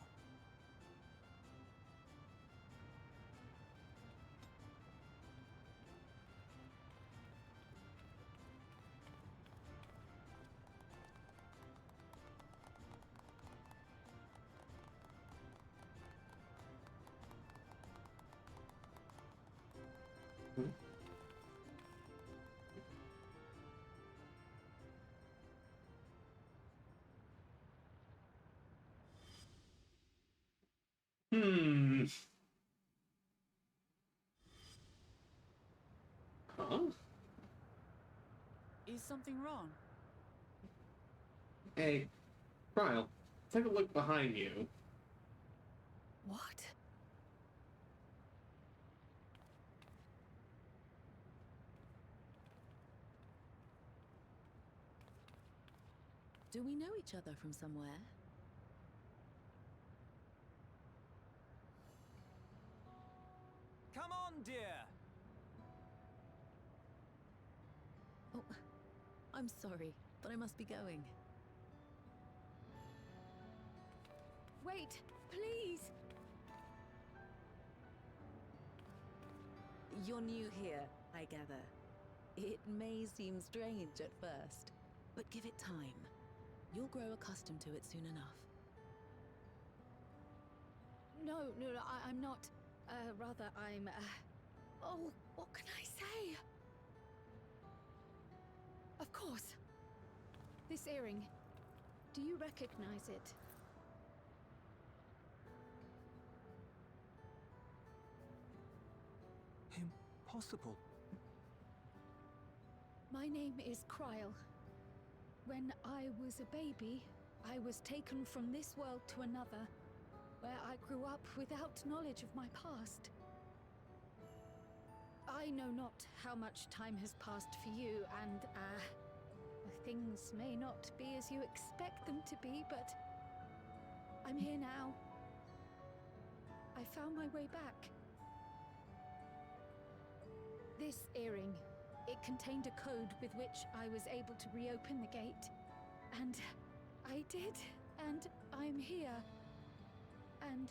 Huh? Is something wrong? Hey, Cryle, take a look behind you. What? Do we know each other from somewhere? Come on, dear! Oh, I'm sorry, but I must be going. Wait, please! You're new here, I gather. It may seem strange at first, but give it time. You'll grow accustomed to it soon enough. No, I'm not. Rather, I'm, Oh, what can I say? Of course. This earring. Do you recognize it? Impossible. My name is Cryle. When I was a baby, I was taken from this world to another, where I grew up without knowledge of my past. I know not how much time has passed for you, and, things may not be as you expect them to be, but I'm here now. I found my way back. This earring, it contained a code with which I was able to reopen the gate. And I did, and I'm here. And...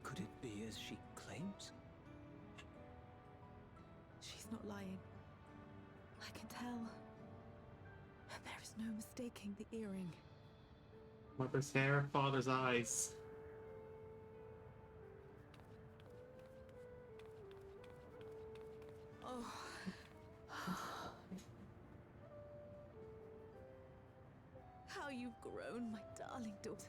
Could it be as she claims? not lying. I can tell. And there is no mistaking the earring. Mother's hair, father's eyes. Oh. How you've grown, my darling daughter.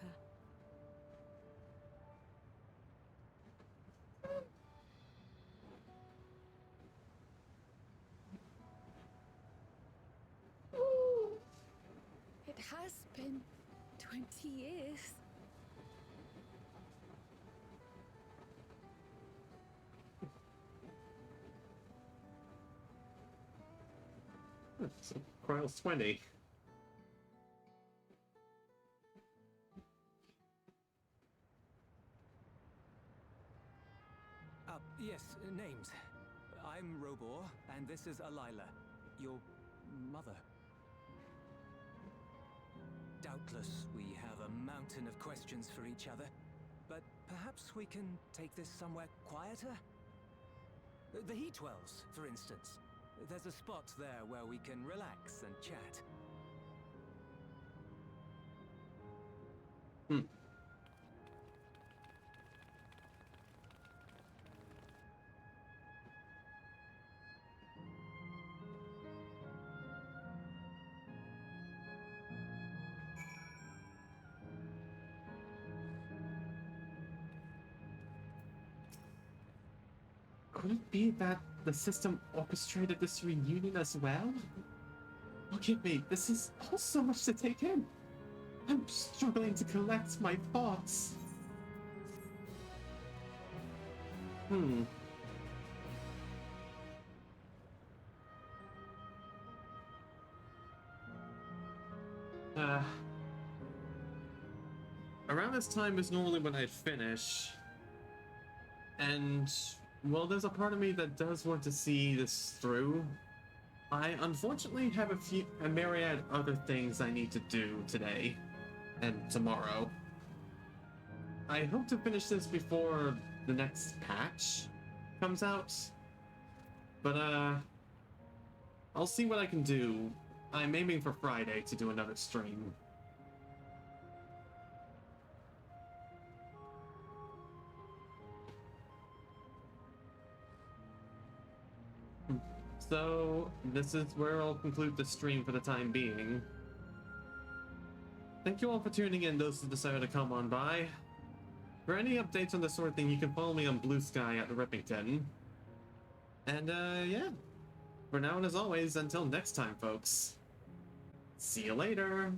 It has been 20 years. So, Kryle's 20. Yes, names. I'm Robor, and this is Alila, your mother. Doubtless, we have a mountain of questions for each other, but perhaps we can take this somewhere quieter? The Heatwells, for instance. There's a spot there where we can relax and chat. Could it be that the system orchestrated this reunion as well? Look at me, this is all so much to take in. I'm struggling to collect my thoughts. Around this time is normally when I'd finish. And, well, there's a part of me that does want to see this through. I unfortunately have a myriad other things I need to do today and tomorrow. I hope to finish this before the next patch comes out. But, I'll see what I can do. I'm aiming for Friday to do another stream. So, this is where I'll conclude the stream for the time being. Thank you all for tuning in, those who decided to come on by. For any updates on this sort of thing, you can follow me on Blue Sky at the Rippington. And, yeah. For now and as always, until next time, folks. See you later!